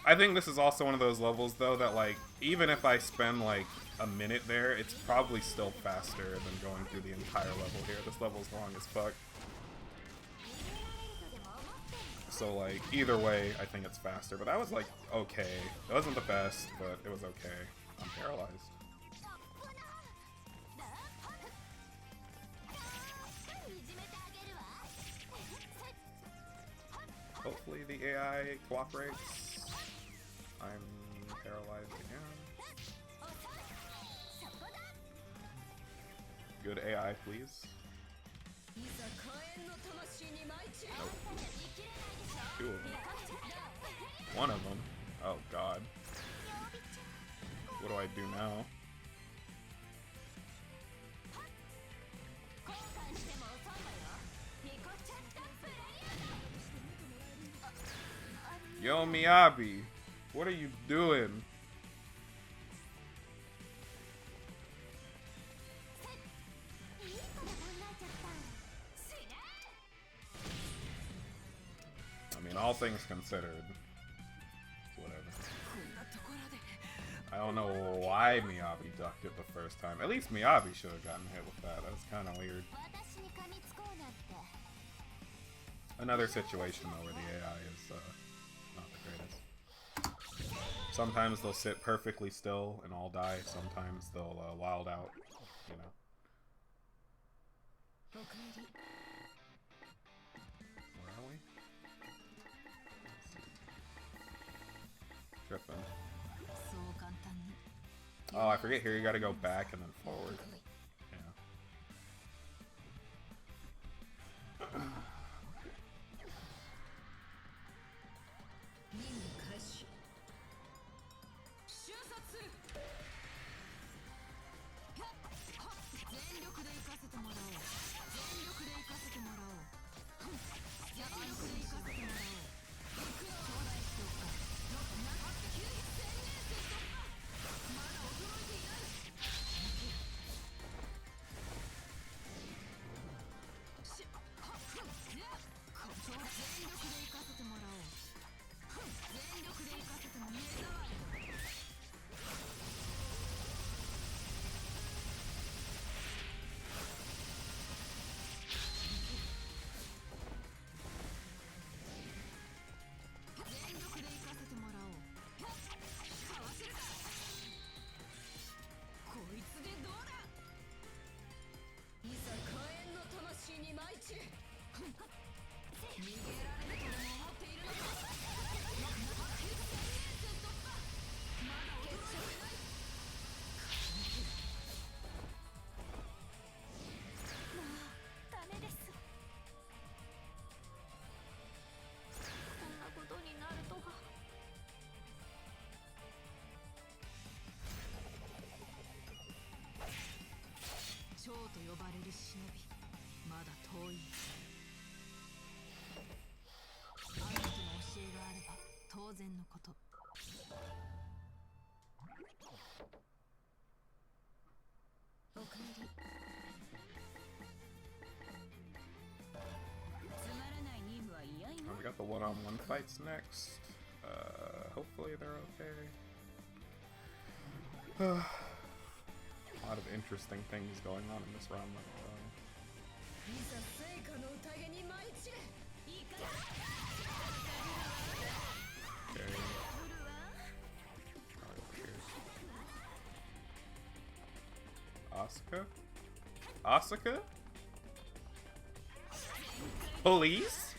I think this is also one of those levels, though, that, like, even if I spend, like, a minute there, it's probably still faster than going through the entire level here. This level's long as fuck. So, like, either way, I think it's faster. But that was, like, okay. It wasn't the best, but it was okay. I'm paralyzed. Hopefully the AI cooperates. I'm paralyzed again. Good AI, please. Nope. 2 of them. 1 of them. Oh god. What do I do now? Yo, Miyabi, what are you doing? I mean, all things considered, whatever. I don't know why Miyabi ducked it the first time. At least Miyabi should have gotten hit with that. That was kind of weird. Another situation, though, where the AI is not the greatest. Sometimes they'll sit perfectly still and all die. Sometimes they'll wild out, you know. Where are we? Tripping. Oh, I forget here. You gotta go back and then forward. Yeah. Oh, we got the one-on-one fights next. Hopefully they're okay. A lot of interesting things going on in this round. Okay. Asuka? Police?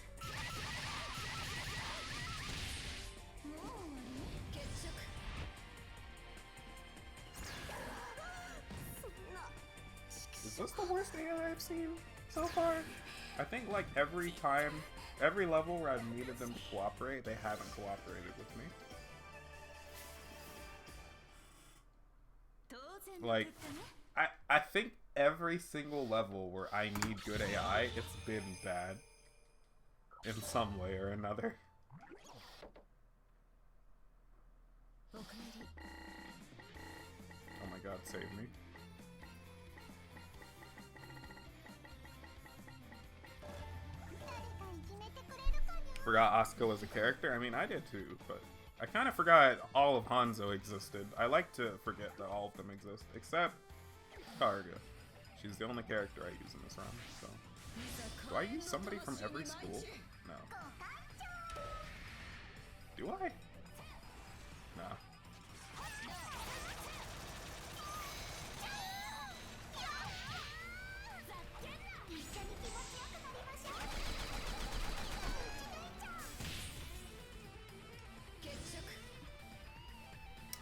Is this the worst AI I've seen so far? I think like every level where I've needed them to cooperate, they haven't cooperated with me. Like, I think every single level where I need good AI, it's been bad. In some way or another. Oh my god, save me. Forgot Asuka was a character? I mean, I did too, but I kind of forgot all of Hanzo existed. I like to forget that all of them exist, except Kagura. She's the only character I use in this round, so... Do I use somebody from every school? No. Do I? Nah.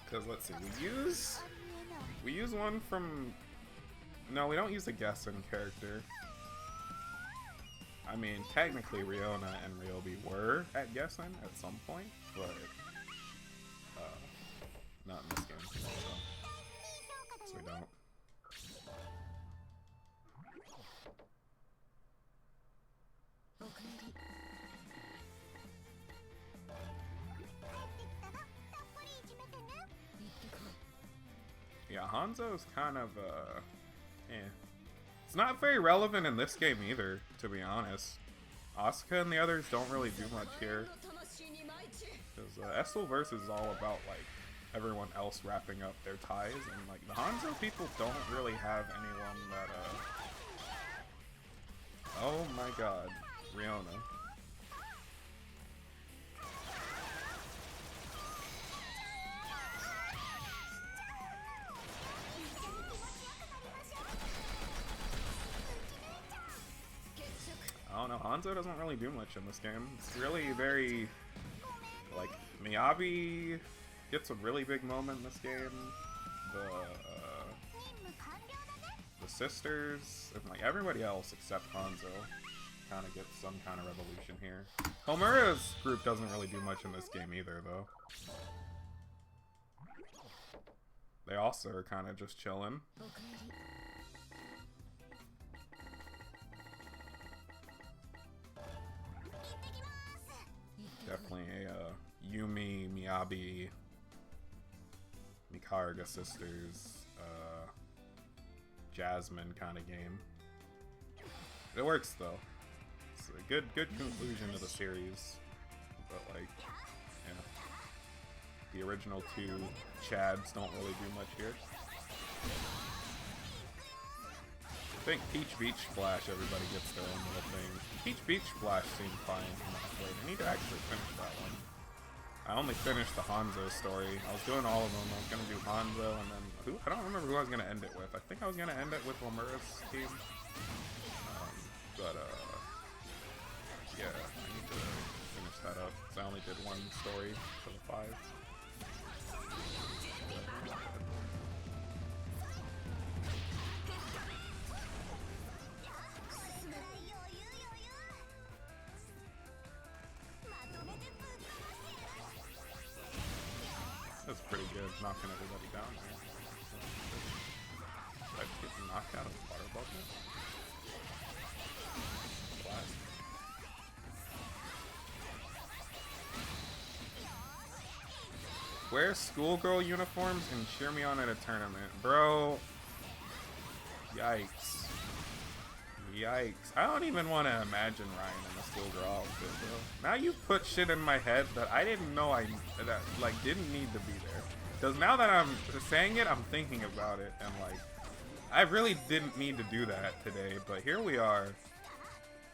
Because let's see, we use one from... No, we don't use a Gessen character. I mean, technically Riona and Ryobi were at Gessen at some point, but not in this game, so we don't. Yeah, Hanzo's kind of, It's not very relevant in this game either, to be honest. Asuka and the others don't really do much here. Because Estival versus is all about, like, everyone else wrapping up their ties, and, like, the Hanzo people don't really have anyone that, Oh my god, Riona. I don't know, Hanzo doesn't really do much in this game. It's really very, like, Miyabi gets a really big moment in this game. The sisters, and like everybody else except Hanzo kind of gets some kind of revolution here. Homura's group doesn't really do much in this game either, though. They also are kind of just chilling. Definitely a Yumi, Miyabi, Mikariga sisters, Jasmine kind of game. It works though. It's a good conclusion to the series. But like, yeah, the original two Chads don't really do much here. I think Peach Beach Splash, everybody gets their own little thing. Peach Beach Splash seemed fine. I need to actually finish that one. I only finished the Hanzo story. I was doing all of them. I was gonna do Hanzo and then I don't remember who I was gonna end it with. I think I was gonna end it with Homura's team. Yeah, I need to finish that up because I only did one story for the 5. That's pretty good, knocking everybody down there. But get knocked out of the water bubble? Blast. Wear schoolgirl uniforms and cheer me on at a tournament. Bro. Yikes. Yikes. I don't even want to imagine Ryan in a schoolgirl outfit, bro. Now you put shit in my head that I didn't know that like didn't need to be there. Because now that I'm saying it, I'm thinking about it, and like I really didn't need to do that today, but here we are.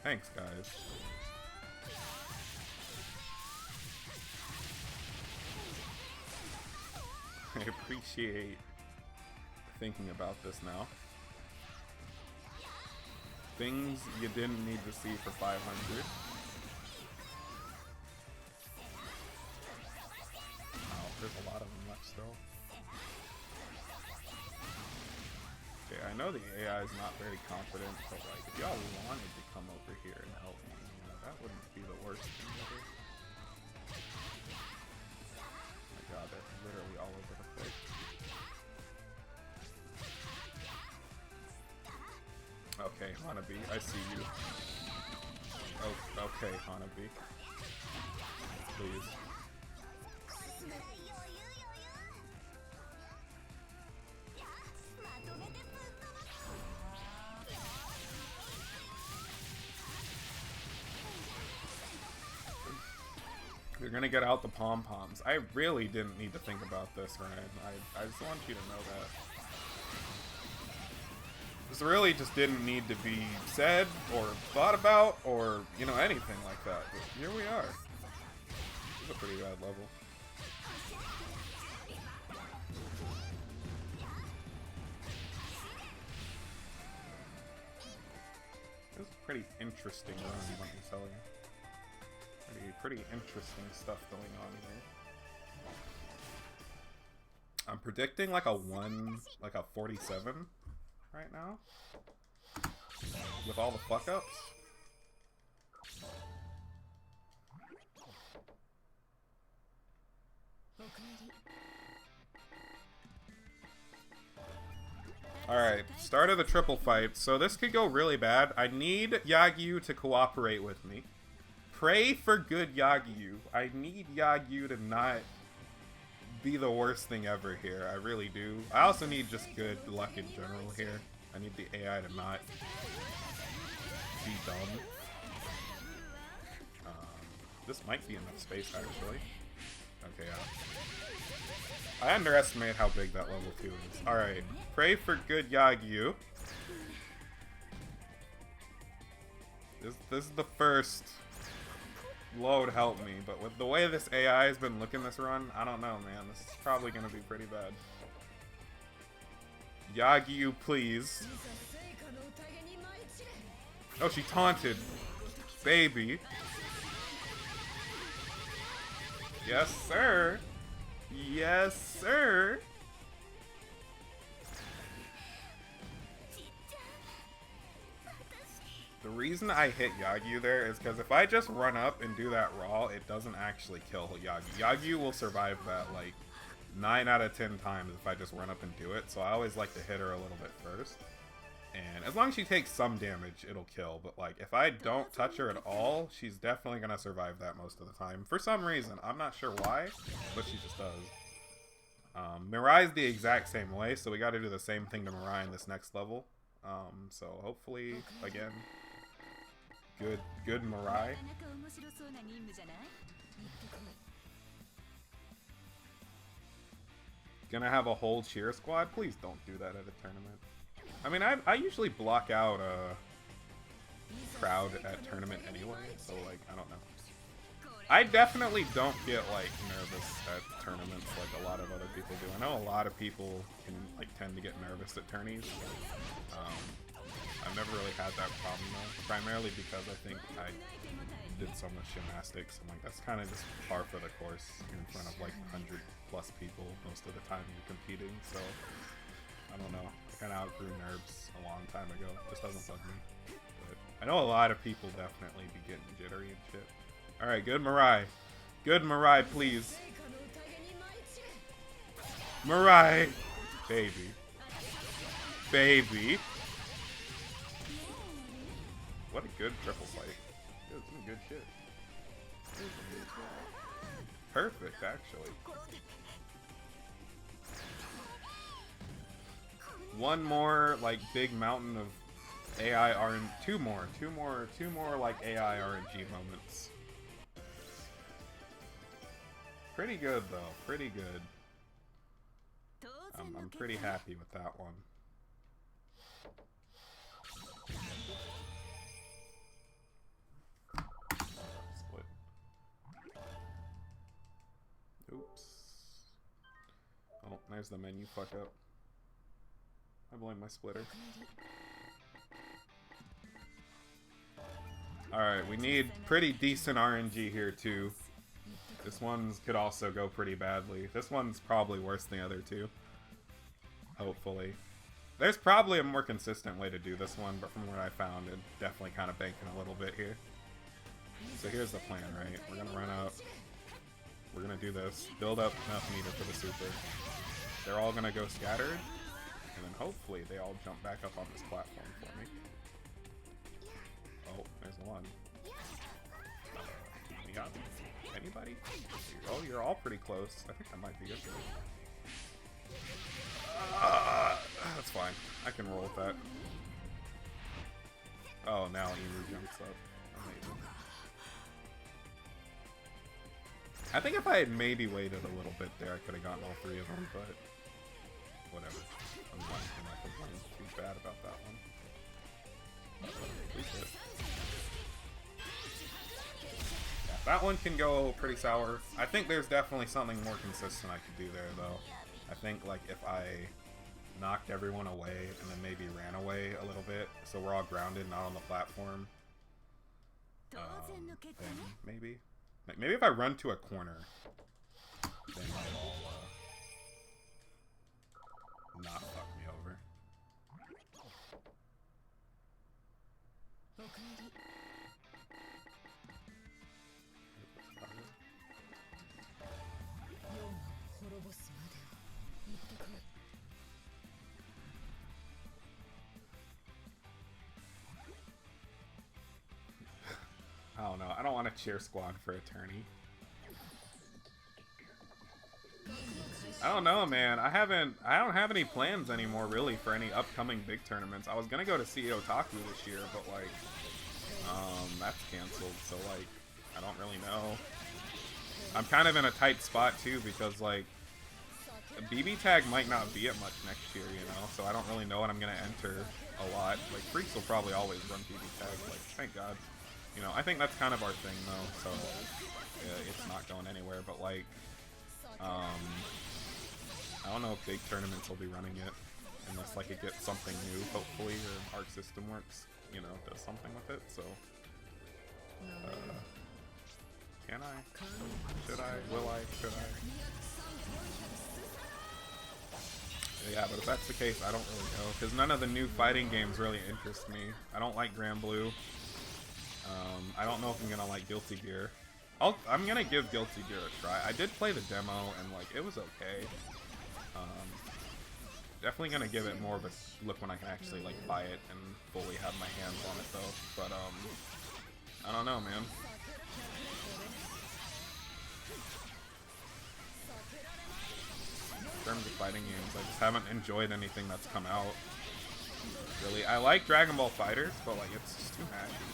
Thanks, guys. I appreciate thinking about this now. Things you didn't need to see for 500. Oh, there's a lot of them left still. Okay, I know the AI is not very confident, but like, if y'all wanted to come over here and help me, you know, that wouldn't be the worst thing ever. Oh my god, they're literally all over the place. Okay, Hanabi, I see you. Oh, okay, Hanabi. Please. You're gonna get out the pom-poms. I really didn't need to think about this, Ryan. I just want you to know that. This really just didn't need to be said or thought about or, you know, anything like that. But here we are. This is a pretty bad level. This is a pretty interesting run, let me tell you. Pretty interesting stuff going on here. I'm predicting like a 47 right now. With all the fuck ups. Alright, start of the triple fight. So this could go really bad. I need Yagyu to cooperate with me. Pray for good Yagyu. I need Yagyu to not be the worst thing ever here. I really do. I also need just good luck in general here. I need the AI to not be dumb. This might be enough space, actually. Okay, yeah. I underestimate how big that level 2 is. Alright. Pray for good Yagyu. This is the first... Lord help me, but with the way this AI has been looking this run, I don't know, man. This is probably gonna be pretty bad. Yagyu, please. Oh, she taunted. Baby. Yes, sir. Yes, sir. The reason I hit Yagyu there is because if I just run up and do that raw, it doesn't actually kill Yagyu. Yagyu will survive that like 9 out of 10 times if I just run up and do it, so I always like to hit her a little bit first. And as long as she takes some damage, it'll kill. But like, if I don't touch her at all, she's definitely going to survive that most of the time. For some reason. I'm not sure why, but she just does. Mirai's the exact same way, so we got to do the same thing to Mirai in this next level. So hopefully, again... Good Mirai. Gonna have a whole cheer squad? Please don't do that at a tournament. I mean, I usually block out a crowd at tournament anyway, so like, I don't know. I definitely don't get like nervous at tournaments like a lot of other people do. I know a lot of people can like tend to get nervous at tourneys. I've never really had that problem though, primarily because I think I did so much gymnastics and like that's kind of just par for the course. You're in front of like 100+ people most of the time you're competing, so I don't know. I kind of outgrew nerves a long time ago. It just doesn't bug me. But I know a lot of people definitely be getting jittery and shit. Alright, good Mirai. Good Mirai, please. Mirai! Baby. baby. What a good triple fight. That was some good shit. Perfect, actually. One more like big mountain of AI RNG. Two more like AI RNG moments. Pretty good though. Pretty good. I'm pretty happy with that one. Split. Oops. Oh, there's the menu fuck up. I blame my splitter. Alright, we need pretty decent RNG here too. This one's could also go pretty badly. This one's probably worse than the other two. Hopefully. There's probably a more consistent way to do this one, but from what I found, it definitely kind of banking a little bit here. So here's the plan, right? We're gonna run up. We're gonna do this. Build up enough meter for the super. They're all gonna go scattered. And then hopefully they all jump back up on this platform for me. Oh, there's one. Anybody? Oh, you're all pretty close. I think that might be it. That's fine. I can roll with that. Oh, now Emu jumps up. Amazing. I think if I had maybe waited a little bit there, I could have gotten all three of them, but whatever. I'm not gonna complain too bad about that one. Yeah, that one can go pretty sour. I think there's definitely something more consistent I could do there, though. I think, like, if I knocked everyone away and then maybe ran away a little bit, so we're all grounded, not on the platform, then maybe if I run to a corner, then they'll all not fuck me over. I don't know. I don't want to cheer squad for Attorney. I don't know, man. I don't have any plans anymore, really, for any upcoming big tournaments. I was gonna go to see Otaku this year, but like, that's canceled. So like, I don't really know. I'm kind of in a tight spot too because like, BB tag might not be at much next year, you know. So I don't really know what I'm gonna enter a lot. Like, Freaks will probably always run BB tag. Like, thank God. You know, I think that's kind of our thing though. So yeah, it's not going anywhere. But like, I don't know if big tournaments will be running it unless like it gets something new, hopefully, or Arc System Works, you know, does something with it. So, can I? Should I? Will I? Should I? Yeah, but if that's the case, I don't really know, because none of the new fighting games really interest me. I don't like Grand Blue. I don't know if I'm gonna like Guilty Gear. I'm gonna give Guilty Gear a try. I did play the demo and like it was okay. Definitely gonna give it more of a look when I can actually like buy it and fully have my hands on it though. But I don't know, man. In terms of fighting games, I just haven't enjoyed anything that's come out. Really, I like Dragon Ball FighterZ, but like it's just too mashy.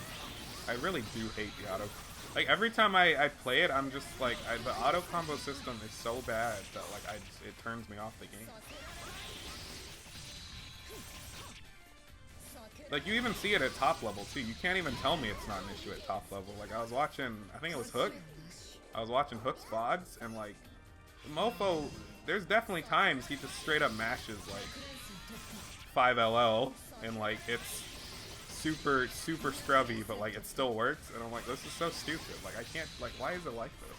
I really do hate the auto. Like every time I play it, I'm just like the auto combo system is so bad that like it turns me off the game. Like you even see it at top level too. You can't even tell me it's not an issue at top level. Like I was watching, I think it was Hook. I was watching Hook's VODs and like Mofo. There's definitely times he just straight up mashes like 5LL and like it's super scrubby, but like it still works, and I'm like, this is so stupid. Like I can't, like, why is it like this?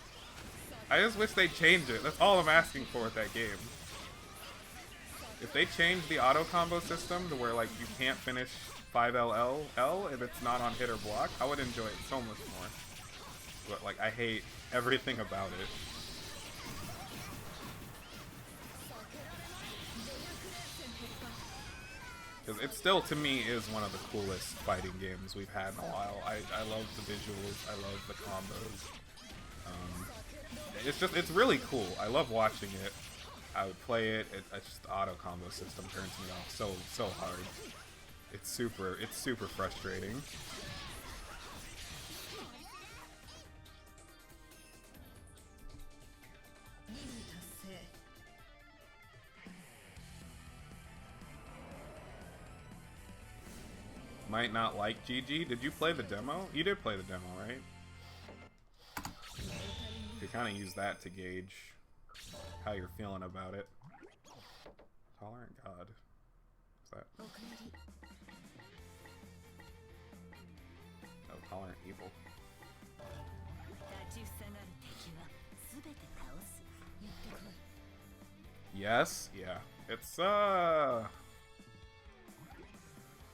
I just wish they'd change it. That's all I'm asking for with that game. If they change the auto combo system to where like you can't finish 5LL if it's not on hit or block, I would enjoy it so much more. But like I hate everything about it. Because it still, to me, is one of the coolest fighting games we've had in a while. I love the visuals. I love the combos. It's really cool. I love watching it. I would play it. It's just the auto combo system turns me off so hard. It's super frustrating. Might not like GG. Did you play the demo? You did play the demo, right? You kind of use that to gauge how you're feeling about it. Tolerant God. What's that? No, Tolerant Evil. Yes, yeah.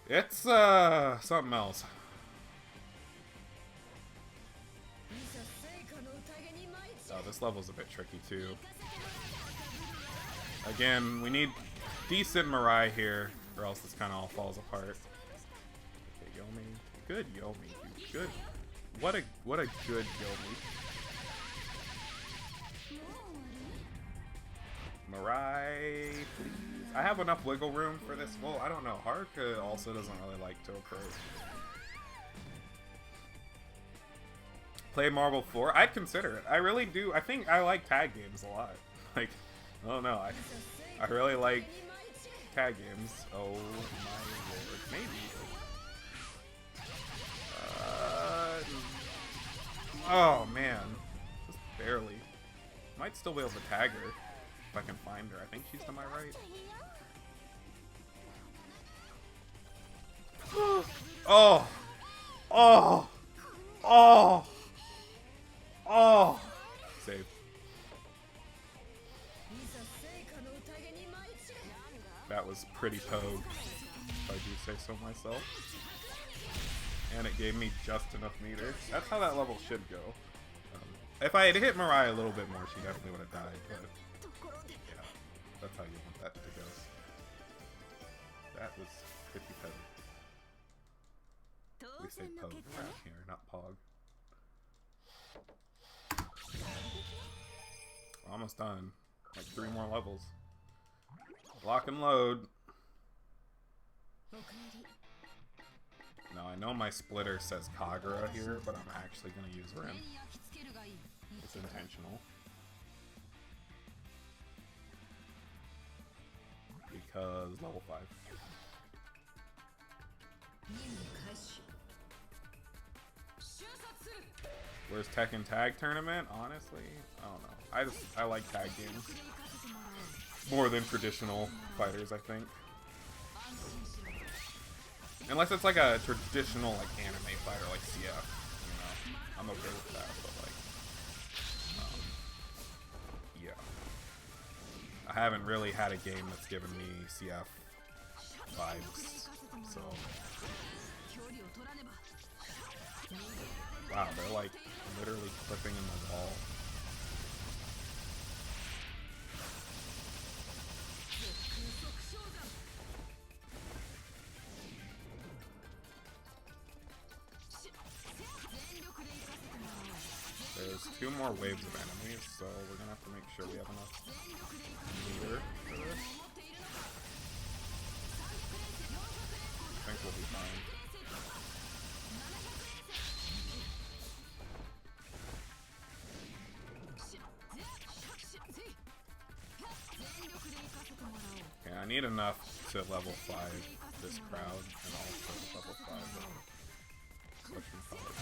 It's something else. Oh, this level's a bit tricky too. Again, we need decent Mirai here, or else this kind of all falls apart. Okay, Yomi. Good Yomi. Good. What a good Yomi. Mirai, please. I have enough wiggle room for this. Well, I don't know. Haruka also doesn't really like to approach. Play Marvel 4? I'd consider it. I really do. I think I like tag games a lot. Like, I don't know. I really like tag games. Oh my lord. Maybe. Oh man. Just barely. Might still be able to tag her if I can find her. I think she's to my right. Oh! Oh! Oh! Oh! Save. That was pretty pogue, if I do say so myself. And it gave me just enough meters. That's how that level should go. If I had hit Mirai a little bit more, she definitely would have died, but yeah, that's how you want that to go. That was pretty pogue. We say pogue around here, not pog. Almost done. Like 3 more levels. Lock and load. Now I know my splitter says Kagura here, but I'm actually going to use Rin. It's intentional. Because level 5. Where's Tekken Tag Tournament? Honestly, I don't know. I like tag games more than traditional fighters, I think. Unless it's like a traditional like anime fighter like CF, you know. I'm okay with that, but like yeah. I haven't really had a game that's given me CF vibes. So wow, they're like literally clipping in the wall. There's 2 more waves of enemies, so we're gonna have to make sure we have enough meter for this. I think we'll be fine. Okay, I need enough to level 5 this crowd, and also level 5 question color.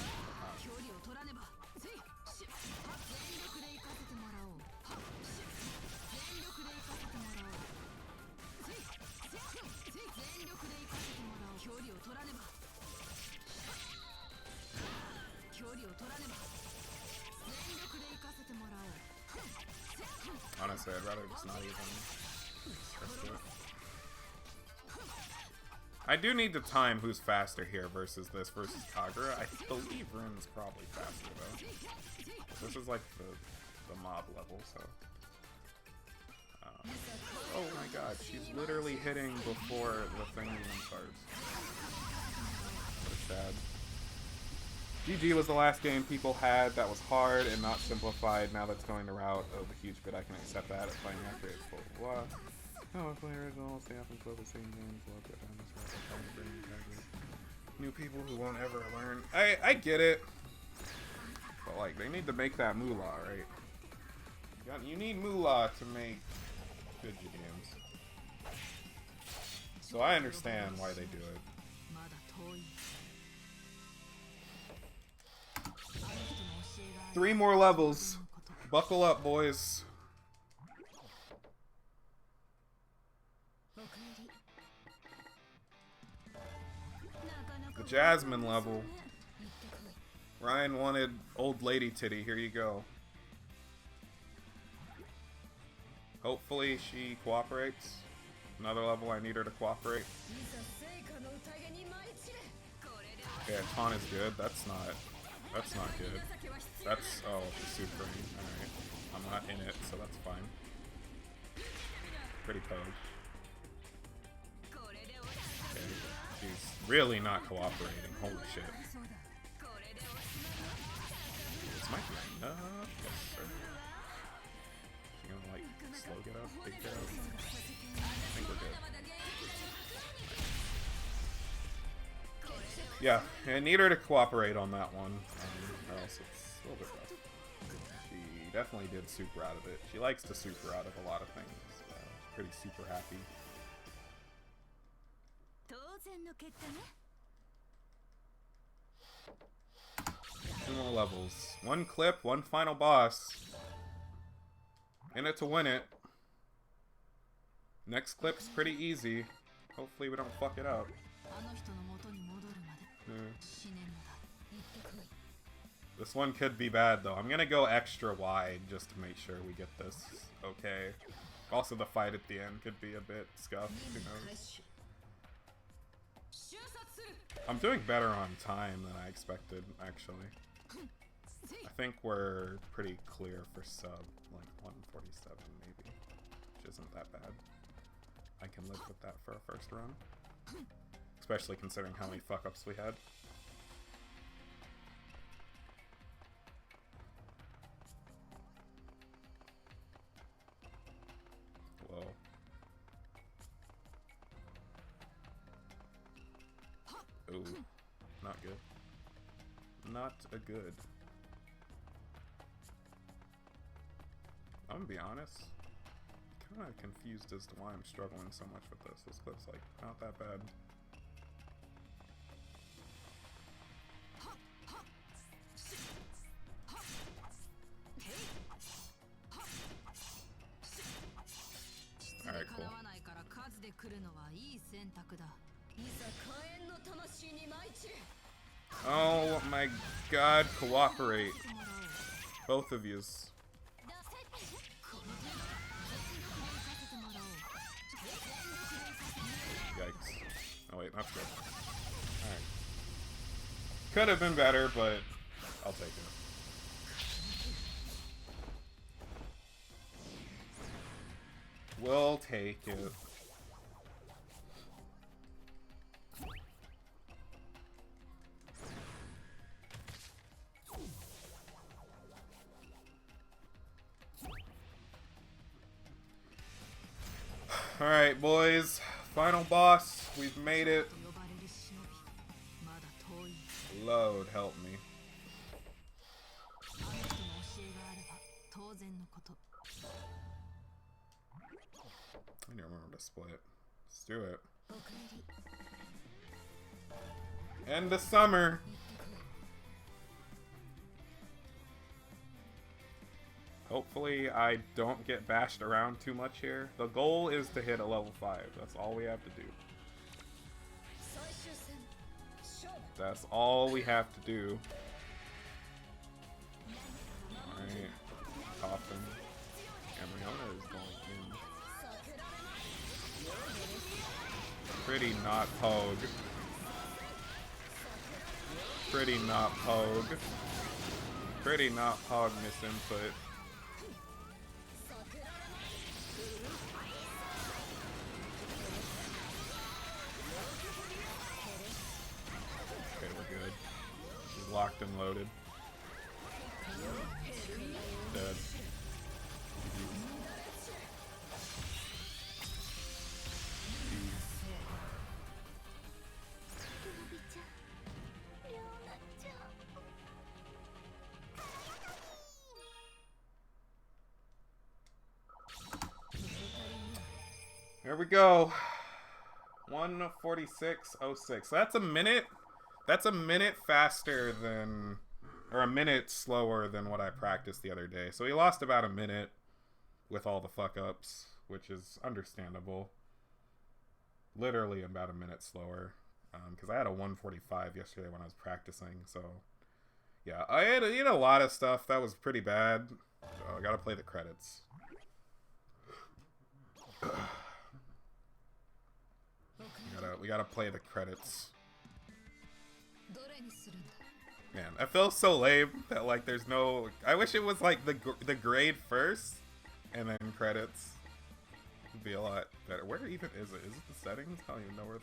Honestly, I'd rather just not even risk it. I do need to time who's faster here versus this versus Kagura. I believe Rin's probably faster though. This is like the mob level, so Oh my god, she's literally hitting before the thing even starts. What a sad. GG was the last game people had that was hard and not simplified. Now that's going the route of the huge bit. I can accept that. It's playing accurate. Blah blah blah. No, I'm playing original. Stay up and play the same games. Love it. New people who won't ever learn. I get it. But like, they need to make that moolah, right? You need moolah to make good games. So I understand why they do it. 3 more levels. Buckle up, boys. The Jasmine level. Ryan wanted old lady titty. Here you go. Hopefully she cooperates. Another level, I need her to cooperate. Okay, Ton is good. That's not good. That's, oh, she's super. Alright. I'm not in it, so that's fine. Pretty pogue. Okay, she's really not cooperating. Holy shit. This might be enough. Yes, sir. She gonna, like, slow get up, big get up? I think we're good. Yeah, I need her to cooperate on that one, or else it's a little bit rough. She definitely did super out of it. She likes to super out of a lot of things. She's pretty super happy. 2 more levels. 1 clip, 1 final boss. In it to win it. Next clip's pretty easy. Hopefully we don't fuck it up. This one could be bad though. I'm gonna go extra wide just to make sure we get this okay. Also the fight at the end could be a bit scuffed, who knows. I'm doing better on time than I expected, actually. I think we're pretty clear for sub, like 147 maybe, which isn't that bad. I can live with that for a first run. Especially considering how many fuck-ups we had. Whoa. Ooh, not good. Not a good. I'm gonna be honest. Kinda confused as to why I'm struggling so much with this. This clip's like not that bad. Alright, cool. Oh my god, cooperate. Both of yous. Yikes. Oh wait, that's good. Alright. Could have been better, but I'll take it. We'll take it. Alright, boys. Final boss. We've made it. Load, help me. I don't remember to split. Let's do it. End of summer. Hopefully I don't get bashed around too much here. The goal is to hit a level 5. That's all we have to do. That's all we have to do. Alright. Coffin. Amriona is going in. Pretty not pogue. Pretty not pogue. Pretty not pog misinput. locked and loaded. Dead. There we go. 1:46:06. So that's a minute. That's a minute faster than, or a minute slower than what I practiced the other day. So he lost about a minute with all the fuck ups, which is understandable. Literally about a minute slower, because I had a 1:45 yesterday when I was practicing. So yeah, I had a lot of stuff that was pretty bad. So I gotta play the credits. We gotta play the credits. Man, I feel so lame that like there's no. I wish it was like the grade first, and then credits. It'd be a lot better. Where even is it? Is it the settings? I don't even know where the